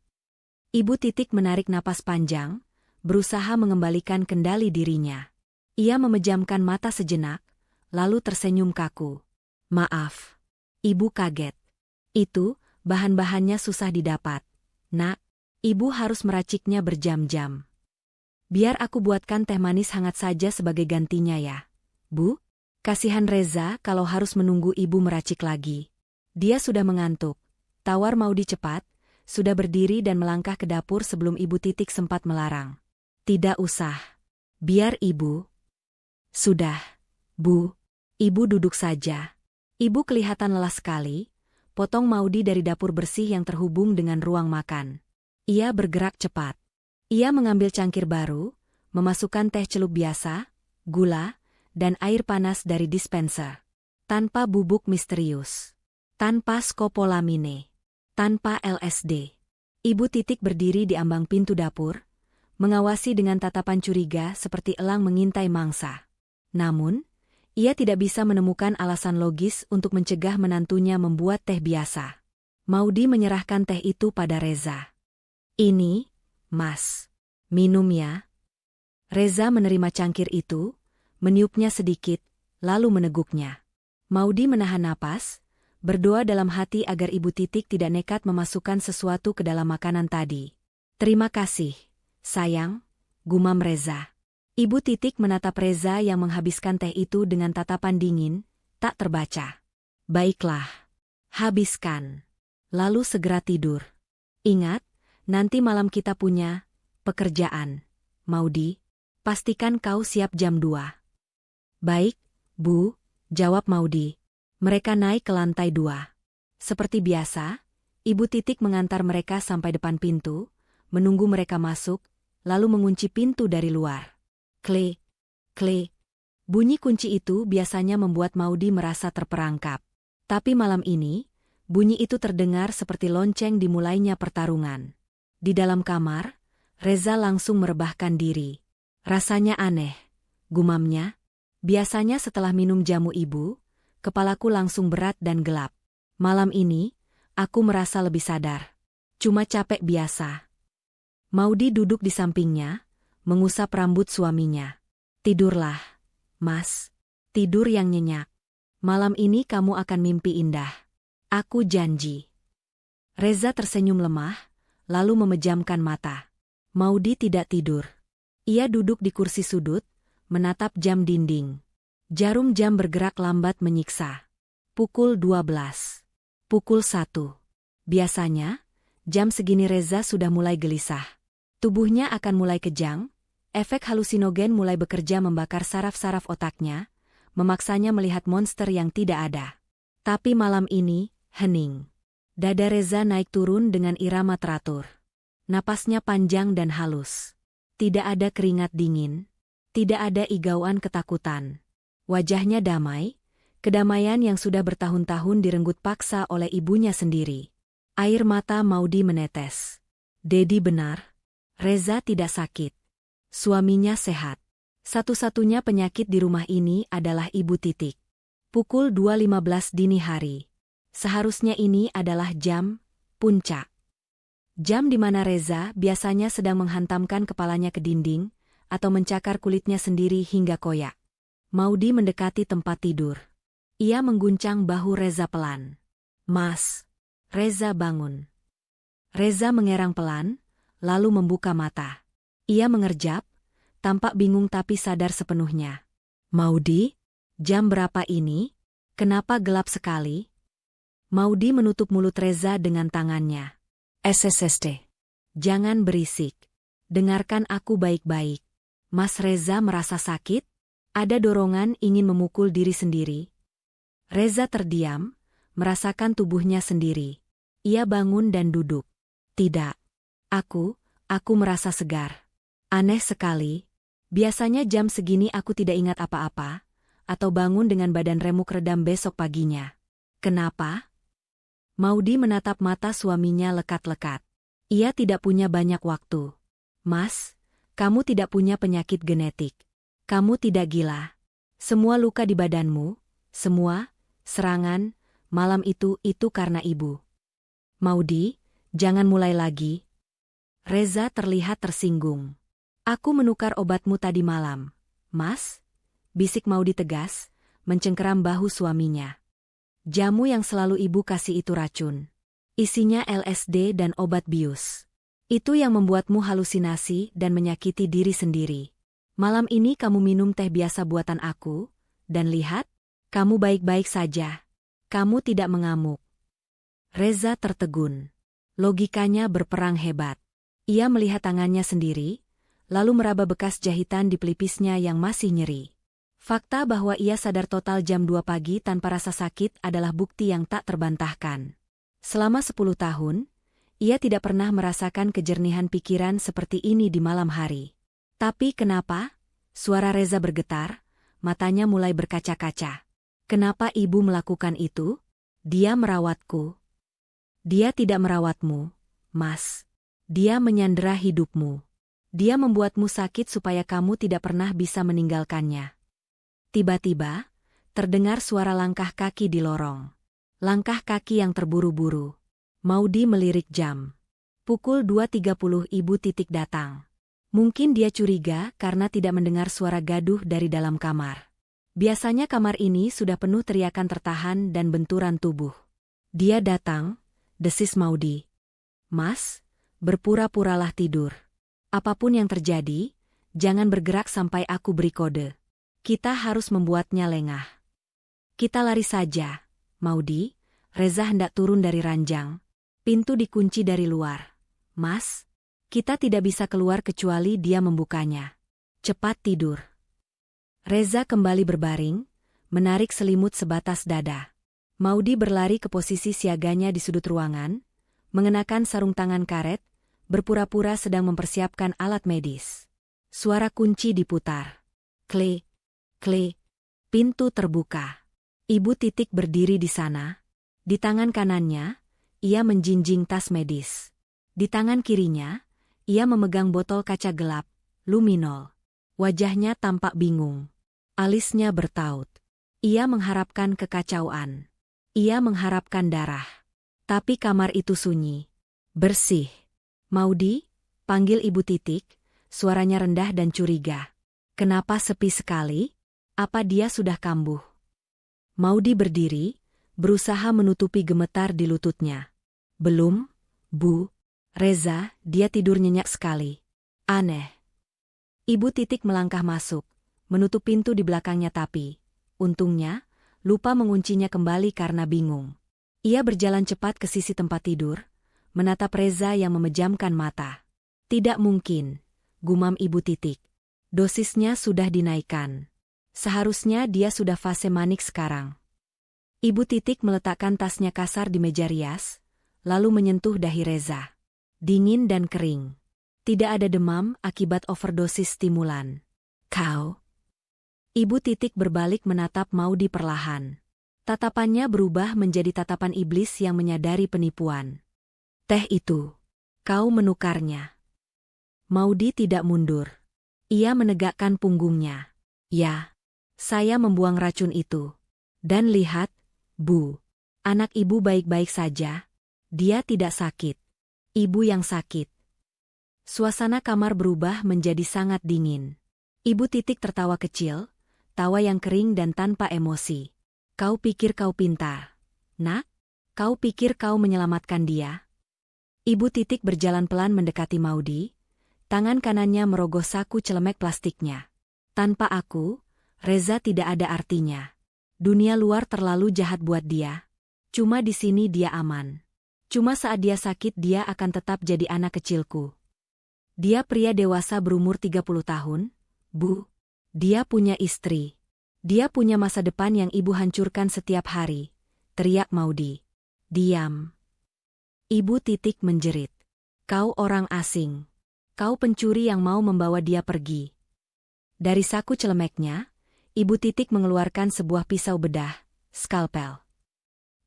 Ibu Titik menarik napas panjang, berusaha mengembalikan kendali dirinya. Ia memejamkan mata sejenak, lalu tersenyum kaku. Maaf. Ibu kaget. Itu, bahan-bahannya susah didapat. Nak, ibu harus meraciknya berjam-jam. Biar aku buatkan teh manis hangat saja sebagai gantinya ya. Bu, kasihan Reza kalau harus menunggu ibu meracik lagi. Dia sudah mengantuk. Tawar Maudi cepat, sudah berdiri dan melangkah ke dapur sebelum Ibu Titik sempat melarang. Tidak usah. Biar ibu. Sudah, Bu. Ibu duduk saja. Ibu kelihatan lelah sekali, potong Maudi dari dapur bersih yang terhubung dengan ruang makan. Ia bergerak cepat. Ia mengambil cangkir baru, memasukkan teh celup biasa, gula, dan air panas dari dispenser. Tanpa bubuk misterius. Tanpa skopolamine. Tanpa LSD. Ibu Titik berdiri di ambang pintu dapur, mengawasi dengan tatapan curiga seperti elang mengintai mangsa. Namun, ia tidak bisa menemukan alasan logis untuk mencegah menantunya membuat teh biasa. Maudi menyerahkan teh itu pada Reza. Ini, Mas. Minum ya. Reza menerima cangkir itu, meniupnya sedikit, lalu meneguknya. Maudi menahan napas, berdoa dalam hati agar Ibu Titik tidak nekat memasukkan sesuatu ke dalam makanan tadi. Terima kasih, sayang, gumam Reza. Ibu Titik menatap Reza yang menghabiskan teh itu dengan tatapan dingin, tak terbaca. Baiklah, habiskan. Lalu segera tidur. Ingat, nanti malam kita punya pekerjaan. Maudi, pastikan kau siap jam 2. Baik, Bu, jawab Maudi. Mereka naik ke lantai 2. Seperti biasa, Ibu Titik mengantar mereka sampai depan pintu, menunggu mereka masuk, lalu mengunci pintu dari luar. Klik, klik. Bunyi kunci itu biasanya membuat Maudi merasa terperangkap. Tapi malam ini, bunyi itu terdengar seperti lonceng dimulainya pertarungan. Di dalam kamar, Reza langsung merebahkan diri. Rasanya aneh, gumamnya. Biasanya setelah minum jamu ibu, kepalaku langsung berat dan gelap. Malam ini, aku merasa lebih sadar. Cuma capek biasa. Maudi duduk di sampingnya, mengusap rambut suaminya. Tidurlah, Mas. Tidur yang nyenyak. Malam ini kamu akan mimpi indah. Aku janji. Reza tersenyum lemah, lalu memejamkan mata. Maudi tidak tidur. Ia duduk di kursi sudut, menatap jam dinding. Jarum jam bergerak lambat menyiksa. Pukul 12. Pukul 1. Biasanya, jam segini Reza sudah mulai gelisah. Tubuhnya akan mulai kejang, efek halusinogen mulai bekerja membakar saraf-saraf otaknya, memaksanya melihat monster yang tidak ada. Tapi malam ini, hening. Dada Reza naik turun dengan irama teratur. Napasnya panjang dan halus. Tidak ada keringat dingin. Tidak ada igauan ketakutan. Wajahnya damai, kedamaian yang sudah bertahun-tahun direnggut paksa oleh ibunya sendiri. Air mata Maudi menetes. Dedi benar. Reza tidak sakit. Suaminya sehat. Satu-satunya penyakit di rumah ini adalah Ibu Titik. Pukul 2.15 dini hari. Seharusnya ini adalah jam puncak. Jam di mana Reza biasanya sedang menghantamkan kepalanya ke dinding atau mencakar kulitnya sendiri hingga koyak. Maudi mendekati tempat tidur. Ia mengguncang bahu Reza pelan. Mas. Reza bangun. Reza mengerang pelan, lalu membuka mata. Ia mengerjap, tampak bingung tapi sadar sepenuhnya. Maudi, jam berapa ini? Kenapa gelap sekali? Maudi menutup mulut Reza dengan tangannya. SSSD. Jangan berisik. Dengarkan aku baik-baik. Mas Reza merasa sakit? Ada dorongan ingin memukul diri sendiri. Reza terdiam, merasakan tubuhnya sendiri. Ia bangun dan duduk. Tidak. Aku merasa segar. Aneh sekali. Biasanya jam segini aku tidak ingat apa-apa, atau bangun dengan badan remuk redam besok paginya. Kenapa? Maudi menatap mata suaminya lekat-lekat. Ia tidak punya banyak waktu. Mas, kamu tidak punya penyakit genetik. Kamu tidak gila. Semua luka di badanmu, semua, serangan, malam itu karena ibu. Maudi, jangan mulai lagi. Reza terlihat tersinggung. Aku menukar obatmu tadi malam. Mas? Bisik Maudi tegas, mencengkeram bahu suaminya. Jamu yang selalu ibu kasih itu racun. Isinya LSD dan obat bius. Itu yang membuatmu halusinasi dan menyakiti diri sendiri. Malam ini kamu minum teh biasa buatan aku, dan lihat, kamu baik-baik saja. Kamu tidak mengamuk. Reza tertegun. Logikanya berperang hebat. Ia melihat tangannya sendiri, lalu meraba bekas jahitan di pelipisnya yang masih nyeri. Fakta bahwa ia sadar total jam 2 pagi tanpa rasa sakit adalah bukti yang tak terbantahkan. Selama 10 tahun, ia tidak pernah merasakan kejernihan pikiran seperti ini di malam hari. Tapi kenapa? Suara Reza bergetar, matanya mulai berkaca-kaca. Kenapa ibu melakukan itu? Dia merawatku. Dia tidak merawatmu, Mas. Dia menyandera hidupmu. Dia membuatmu sakit supaya kamu tidak pernah bisa meninggalkannya. Tiba-tiba, terdengar suara langkah kaki di lorong. Langkah kaki yang terburu-buru. Maudi melirik jam. Pukul 2.30 ibu datang. Mungkin dia curiga karena tidak mendengar suara gaduh dari dalam kamar. Biasanya kamar ini sudah penuh teriakan tertahan dan benturan tubuh. Dia datang, desis Maudi. Mas, berpura-puralah tidur. Apapun yang terjadi, jangan bergerak sampai aku beri kode. Kita harus membuatnya lengah. Kita lari saja, Maudi. Reza hendak turun dari ranjang. Pintu dikunci dari luar. Mas, kita tidak bisa keluar kecuali dia membukanya. Cepat tidur. Reza kembali berbaring, menarik selimut sebatas dada. Maudi berlari ke posisi siaganya di sudut ruangan, mengenakan sarung tangan karet, berpura-pura sedang mempersiapkan alat medis. Suara kunci diputar. Klik, klik. Pintu terbuka. Ibu berdiri di sana. Di tangan kanannya, ia menjinjing tas medis. Di tangan kirinya, ia memegang botol kaca gelap, luminol. Wajahnya tampak bingung. Alisnya bertaut. Ia mengharapkan kekacauan. Ia mengharapkan darah. Tapi kamar itu sunyi. Bersih. Maudi, panggil Ibu suaranya rendah dan curiga. Kenapa sepi sekali? Apa dia sudah kambuh? Maudi berdiri, berusaha menutupi gemetar di lututnya. Belum, Bu. Reza, dia tidur nyenyak sekali. Aneh. Ibu melangkah masuk, menutup pintu di belakangnya tapi, untungnya, lupa menguncinya kembali karena bingung. Ia berjalan cepat ke sisi tempat tidur, menatap Reza yang memejamkan mata. Tidak mungkin, gumam Ibu. Dosisnya sudah dinaikkan. Seharusnya dia sudah fase manik sekarang. Ibu meletakkan tasnya kasar di meja rias, lalu menyentuh dahi Reza. Dingin dan kering. Tidak ada demam akibat overdosis stimulan. Kau? Ibu berbalik menatap Maudi perlahan. Tatapannya berubah menjadi tatapan iblis yang menyadari penipuan. Teh itu. Kau menukarnya. Maudi tidak mundur. Ia menegakkan punggungnya. Ya, saya membuang racun itu. Dan lihat, Bu. Anak ibu baik-baik saja. Dia tidak sakit. Ibu yang sakit. Suasana kamar berubah menjadi sangat dingin. Ibu tertawa kecil, tawa yang kering dan tanpa emosi. Kau pikir kau pintar, Nak? Kau pikir kau menyelamatkan dia? Ibu berjalan pelan mendekati Maudi, Tangan kanannya merogoh saku celemek plastiknya. Tanpa aku, Reza tidak ada artinya. Dunia luar terlalu jahat buat dia. Cuma di sini dia aman. Cuma saat dia sakit dia akan tetap jadi anak kecilku. Dia pria dewasa berumur 30 tahun, Bu. Dia punya istri. Dia punya masa depan yang ibu hancurkan setiap hari, teriak Maudy. Diam. Ibu Titik menjerit. Kau orang asing. Kau pencuri yang mau membawa dia pergi. Dari saku celemeknya, Ibu Titik mengeluarkan sebuah pisau bedah, skalpel.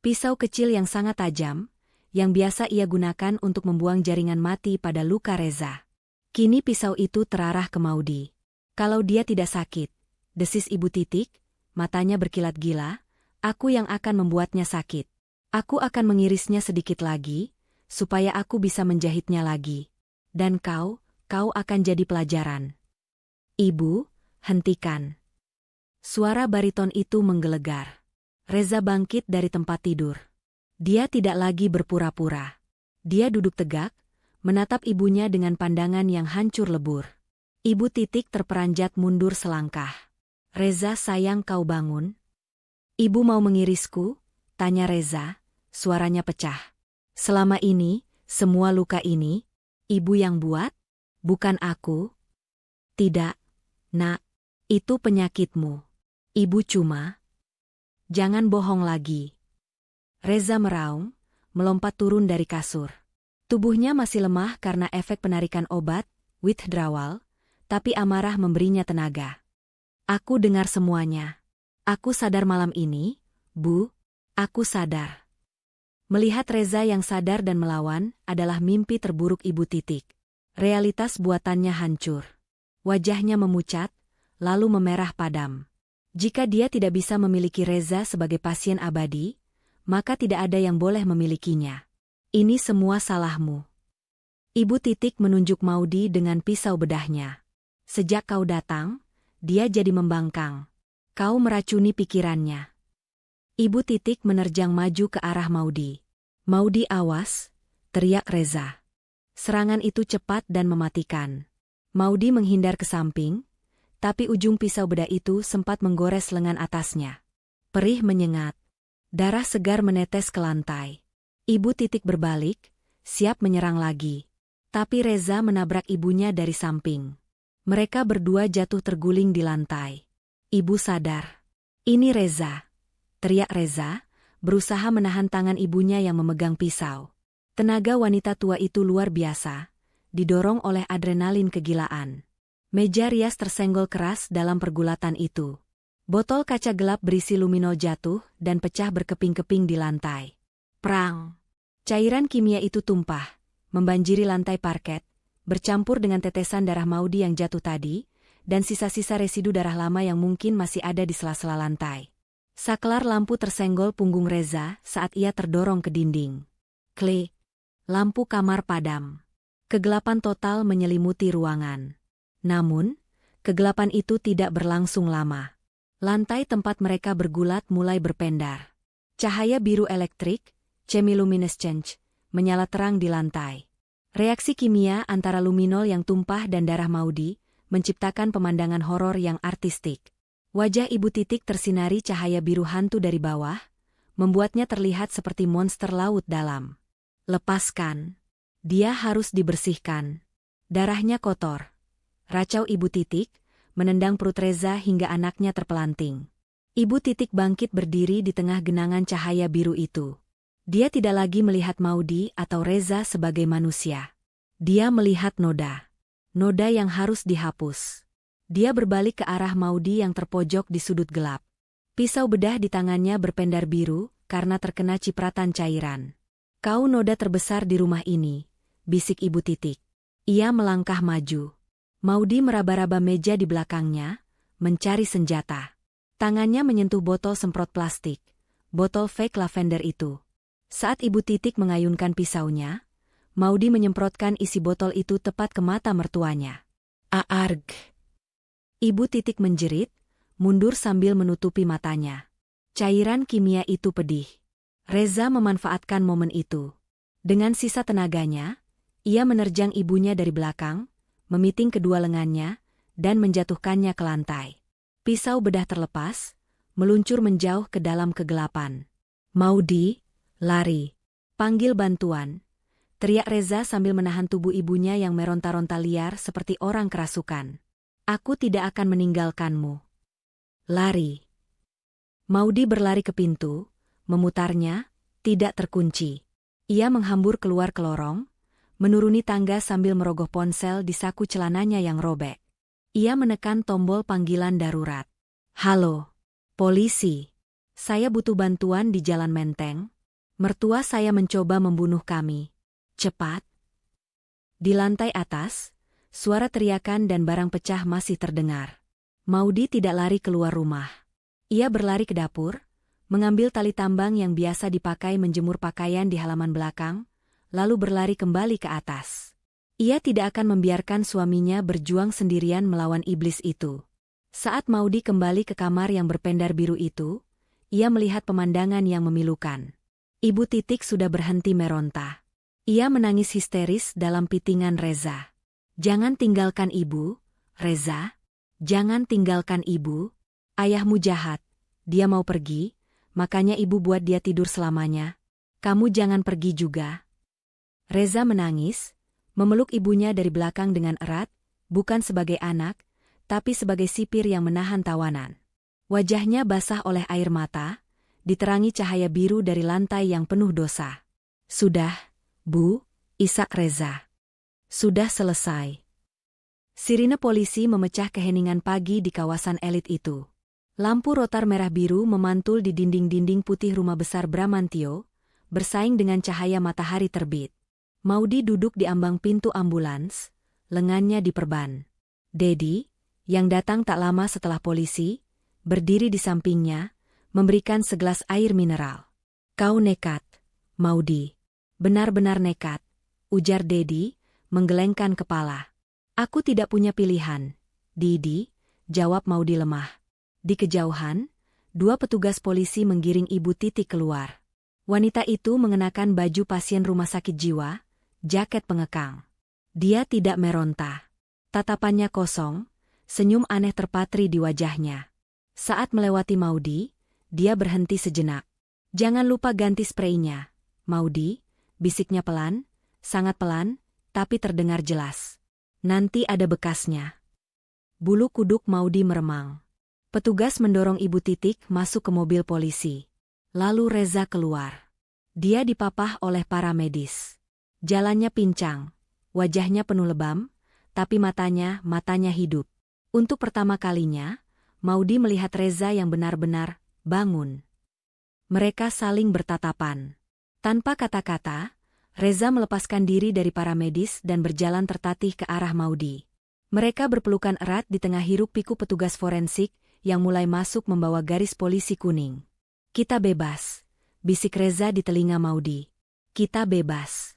Pisau kecil yang sangat tajam, yang biasa ia gunakan untuk membuang jaringan mati pada luka Reza. Kini pisau itu terarah ke Maudy. Kalau dia tidak sakit, desis Ibu Titik, matanya berkilat gila, aku yang akan membuatnya sakit. Aku akan mengirisnya sedikit lagi, supaya aku bisa menjahitnya lagi. Dan kau akan jadi pelajaran. Ibu, hentikan. Suara bariton itu menggelegar. Reza bangkit dari tempat tidur. Dia tidak lagi berpura-pura. Dia duduk tegak, menatap ibunya dengan pandangan yang hancur lebur. Ibu Titik terperanjat mundur selangkah. Reza sayang kau bangun. Ibu mau mengirisku? Tanya Reza, suaranya pecah. Selama ini, semua luka ini, ibu yang buat? Bukan aku. Tidak, Nak. Itu penyakitmu. Ibu cuma. Jangan bohong lagi. Reza meraung, melompat turun dari kasur. Tubuhnya masih lemah karena efek penarikan obat, withdrawal, tapi amarah memberinya tenaga. Aku dengar semuanya. Aku sadar malam ini, Bu. Aku sadar. Melihat Reza yang sadar dan melawan adalah mimpi terburuk Ibu Titik. Realitas buatannya hancur. Wajahnya memucat, lalu memerah padam. Jika dia tidak bisa memiliki Reza sebagai pasien abadi, maka tidak ada yang boleh memilikinya. Ini semua salahmu. Ibu Titik menunjuk Maudy dengan pisau bedahnya. Sejak kau datang, dia jadi membangkang. Kau meracuni pikirannya. Ibu Titik menerjang maju ke arah Maudy. Maudy, awas, teriak Reza. Serangan itu cepat dan mematikan. Maudy menghindar ke samping, tapi ujung pisau bedah itu sempat menggores lengan atasnya. Perih menyengat. Darah segar menetes ke lantai. Ibu Titik berbalik, siap menyerang lagi. Tapi Reza menabrak ibunya dari samping. Mereka berdua jatuh terguling di lantai. Ibu sadar. Ini Reza. Teriak Reza, berusaha menahan tangan ibunya yang memegang pisau. Tenaga wanita tua itu luar biasa, didorong oleh adrenalin kegilaan. Meja rias tersenggol keras dalam pergulatan itu. Botol kaca gelap berisi lumino jatuh dan pecah berkeping-keping di lantai. Prang! Cairan kimia itu tumpah, membanjiri lantai parket, bercampur dengan tetesan darah Maudy yang jatuh tadi, dan sisa-sisa residu darah lama yang mungkin masih ada di sela-sela lantai. Saklar lampu tersenggol punggung Reza saat ia terdorong ke dinding. Klik! Lampu kamar padam. Kegelapan total menyelimuti ruangan. Namun, kegelapan itu tidak berlangsung lama. Lantai tempat mereka bergulat mulai berpendar. Cahaya biru elektrik, chemiluminescence, menyala terang di lantai. Reaksi kimia antara luminol yang tumpah dan darah Maudy menciptakan pemandangan horor yang artistik. Wajah Ibu Titik tersinari cahaya biru hantu dari bawah, membuatnya terlihat seperti monster laut dalam. Lepaskan. Dia harus dibersihkan. Darahnya kotor. Racau Ibu Titik, menendang perut Reza hingga anaknya terpelanting. Ibu Titik bangkit berdiri di tengah genangan cahaya biru itu. Dia tidak lagi melihat Maudy atau Reza sebagai manusia. Dia melihat noda. Noda yang harus dihapus. Dia berbalik ke arah Maudy yang terpojok di sudut gelap. Pisau bedah di tangannya berpendar biru karena terkena cipratan cairan. Kau noda terbesar di rumah ini, bisik Ibu Titik. Ia melangkah maju. Maudy meraba-raba meja di belakangnya, mencari senjata. Tangannya menyentuh botol semprot plastik, botol fake lavender itu. Saat Ibu Titik mengayunkan pisaunya, Maudy menyemprotkan isi botol itu tepat ke mata mertuanya. Aarg! Ibu Titik menjerit, mundur sambil menutupi matanya. Cairan kimia itu pedih. Reza memanfaatkan momen itu. Dengan sisa tenaganya, ia menerjang ibunya dari belakang, memiting kedua lengannya, dan menjatuhkannya ke lantai. Pisau bedah terlepas, meluncur menjauh ke dalam kegelapan. Maudy, lari. Panggil bantuan. Teriak Reza sambil menahan tubuh ibunya yang meronta-ronta liar seperti orang kerasukan. Aku tidak akan meninggalkanmu. Lari. Maudy berlari ke pintu, memutarnya, tidak terkunci. Ia menghambur keluar ke lorong, menuruni tangga sambil merogoh ponsel di saku celananya yang robek. Ia menekan tombol panggilan darurat. Halo, polisi. Saya butuh bantuan di Jalan Menteng. Mertua saya mencoba membunuh kami. Cepat. Di lantai atas, suara teriakan dan barang pecah masih terdengar. Maudy tidak lari keluar rumah. Ia berlari ke dapur, mengambil tali tambang yang biasa dipakai menjemur pakaian di halaman belakang, lalu berlari kembali ke atas. Ia tidak akan membiarkan suaminya berjuang sendirian melawan iblis itu. Saat Maudy kembali ke kamar yang berpendar biru itu, ia melihat pemandangan yang memilukan. Ibu Titik sudah berhenti meronta. Ia menangis histeris dalam pitingan Reza. Jangan tinggalkan ibu, Reza. Jangan tinggalkan ibu. Ayahmu jahat. Dia mau pergi, makanya ibu buat dia tidur selamanya. Kamu jangan pergi juga. Reza menangis, memeluk ibunya dari belakang dengan erat, bukan sebagai anak, tapi sebagai sipir yang menahan tawanan. Wajahnya basah oleh air mata, diterangi cahaya biru dari lantai yang penuh dosa. Sudah, Bu, isak Reza. Sudah selesai. Sirine polisi memecah keheningan pagi di kawasan elit itu. Lampu rotar merah biru memantul di dinding-dinding putih rumah besar Bramantio, bersaing dengan cahaya matahari terbit. Maudy duduk di ambang pintu ambulans, lengannya diperban. Dedi, yang datang tak lama setelah polisi, berdiri di sampingnya, memberikan segelas air mineral. Kau nekat, Maudy. Benar-benar nekat, ujar Dedi, menggelengkan kepala. Aku tidak punya pilihan, Didi, jawab Maudy lemah. Di kejauhan, dua petugas polisi menggiring Ibu Titik keluar. Wanita itu mengenakan baju pasien rumah sakit jiwa, jaket pengekang. Dia tidak meronta. Tatapannya kosong, senyum aneh terpatri di wajahnya. Saat melewati Maudy, dia berhenti sejenak. Jangan lupa ganti spraynya, Maudy, bisiknya pelan, sangat pelan, tapi terdengar jelas. Nanti ada bekasnya. Bulu kuduk Maudy meremang. Petugas mendorong Ibu Titik masuk ke mobil polisi. Lalu Reza keluar. Dia dipapah oleh para medis. Jalannya pincang, wajahnya penuh lebam, tapi matanya hidup. Untuk pertama kalinya, Maudy melihat Reza yang benar-benar bangun. Mereka saling bertatapan. Tanpa kata-kata, Reza melepaskan diri dari para medis dan berjalan tertatih ke arah Maudy. Mereka berpelukan erat di tengah hiruk-pikuk petugas forensik yang mulai masuk membawa garis polisi kuning. Kita bebas, bisik Reza di telinga Maudy. Kita bebas.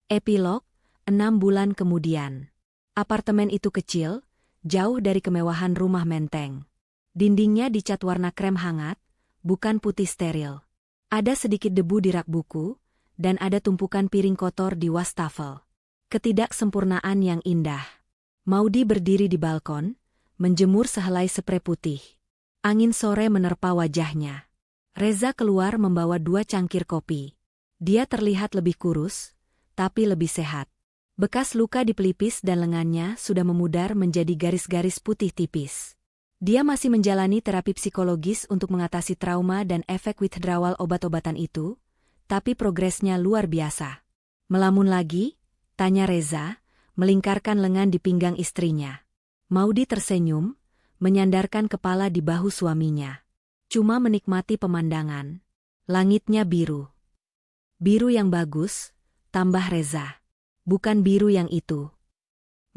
Epilog, 6 bulan kemudian. Apartemen itu kecil, jauh dari kemewahan rumah Menteng. Dindingnya dicat warna krem hangat, bukan putih steril. Ada sedikit debu di rak buku, dan ada tumpukan piring kotor di wastafel. Ketidaksempurnaan yang indah. Maudy berdiri di balkon, menjemur sehelai sprei putih. Angin sore menerpa wajahnya. Reza keluar membawa 2 cangkir kopi. Dia terlihat lebih kurus, tapi lebih sehat. Bekas luka di pelipis dan lengannya sudah memudar menjadi garis-garis putih tipis. Dia masih menjalani terapi psikologis untuk mengatasi trauma dan efek withdrawal obat-obatan itu, tapi progresnya luar biasa. Melamun lagi? Tanya Reza, melingkarkan lengan di pinggang istrinya. Maudy tersenyum, menyandarkan kepala di bahu suaminya. Cuma menikmati pemandangan. Langitnya biru. Biru yang bagus, tambah Reza. Bukan biru yang itu.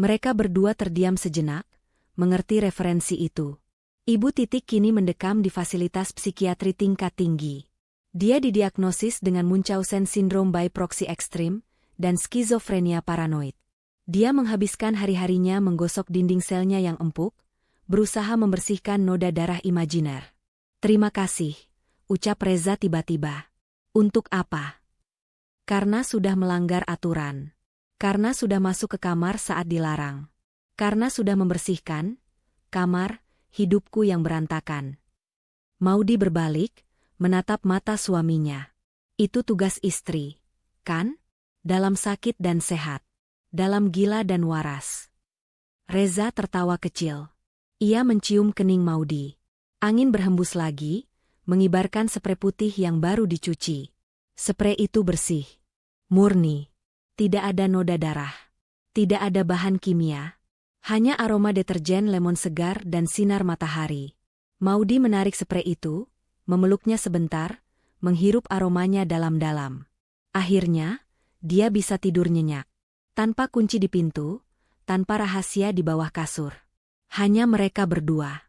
Mereka berdua terdiam sejenak, mengerti referensi itu. Ibu Titik kini mendekam di fasilitas psikiatri tingkat tinggi. Dia didiagnosis dengan Munchausen Syndrome by proxy ekstrim dan skizofrenia paranoid. Dia menghabiskan hari-harinya menggosok dinding selnya yang empuk, berusaha membersihkan noda darah imajiner. Terima kasih, ucap Reza tiba-tiba. Untuk apa? Karena sudah melanggar aturan. Karena sudah masuk ke kamar saat dilarang. Karena sudah membersihkan kamar hidupku yang berantakan. Maudi berbalik, menatap mata suaminya. Itu tugas istri, kan? Dalam sakit dan sehat. Dalam gila dan waras. Reza tertawa kecil. Ia mencium kening Maudi. Angin berhembus lagi, mengibarkan sprei putih yang baru dicuci. Sprei itu bersih. Murni. Tidak ada noda darah. Tidak ada bahan kimia. Hanya aroma deterjen lemon segar dan sinar matahari. Maudi menarik sprei itu, memeluknya sebentar, menghirup aromanya dalam-dalam. Akhirnya, dia bisa tidur nyenyak. Tanpa kunci di pintu, tanpa rahasia di bawah kasur. Hanya mereka berdua.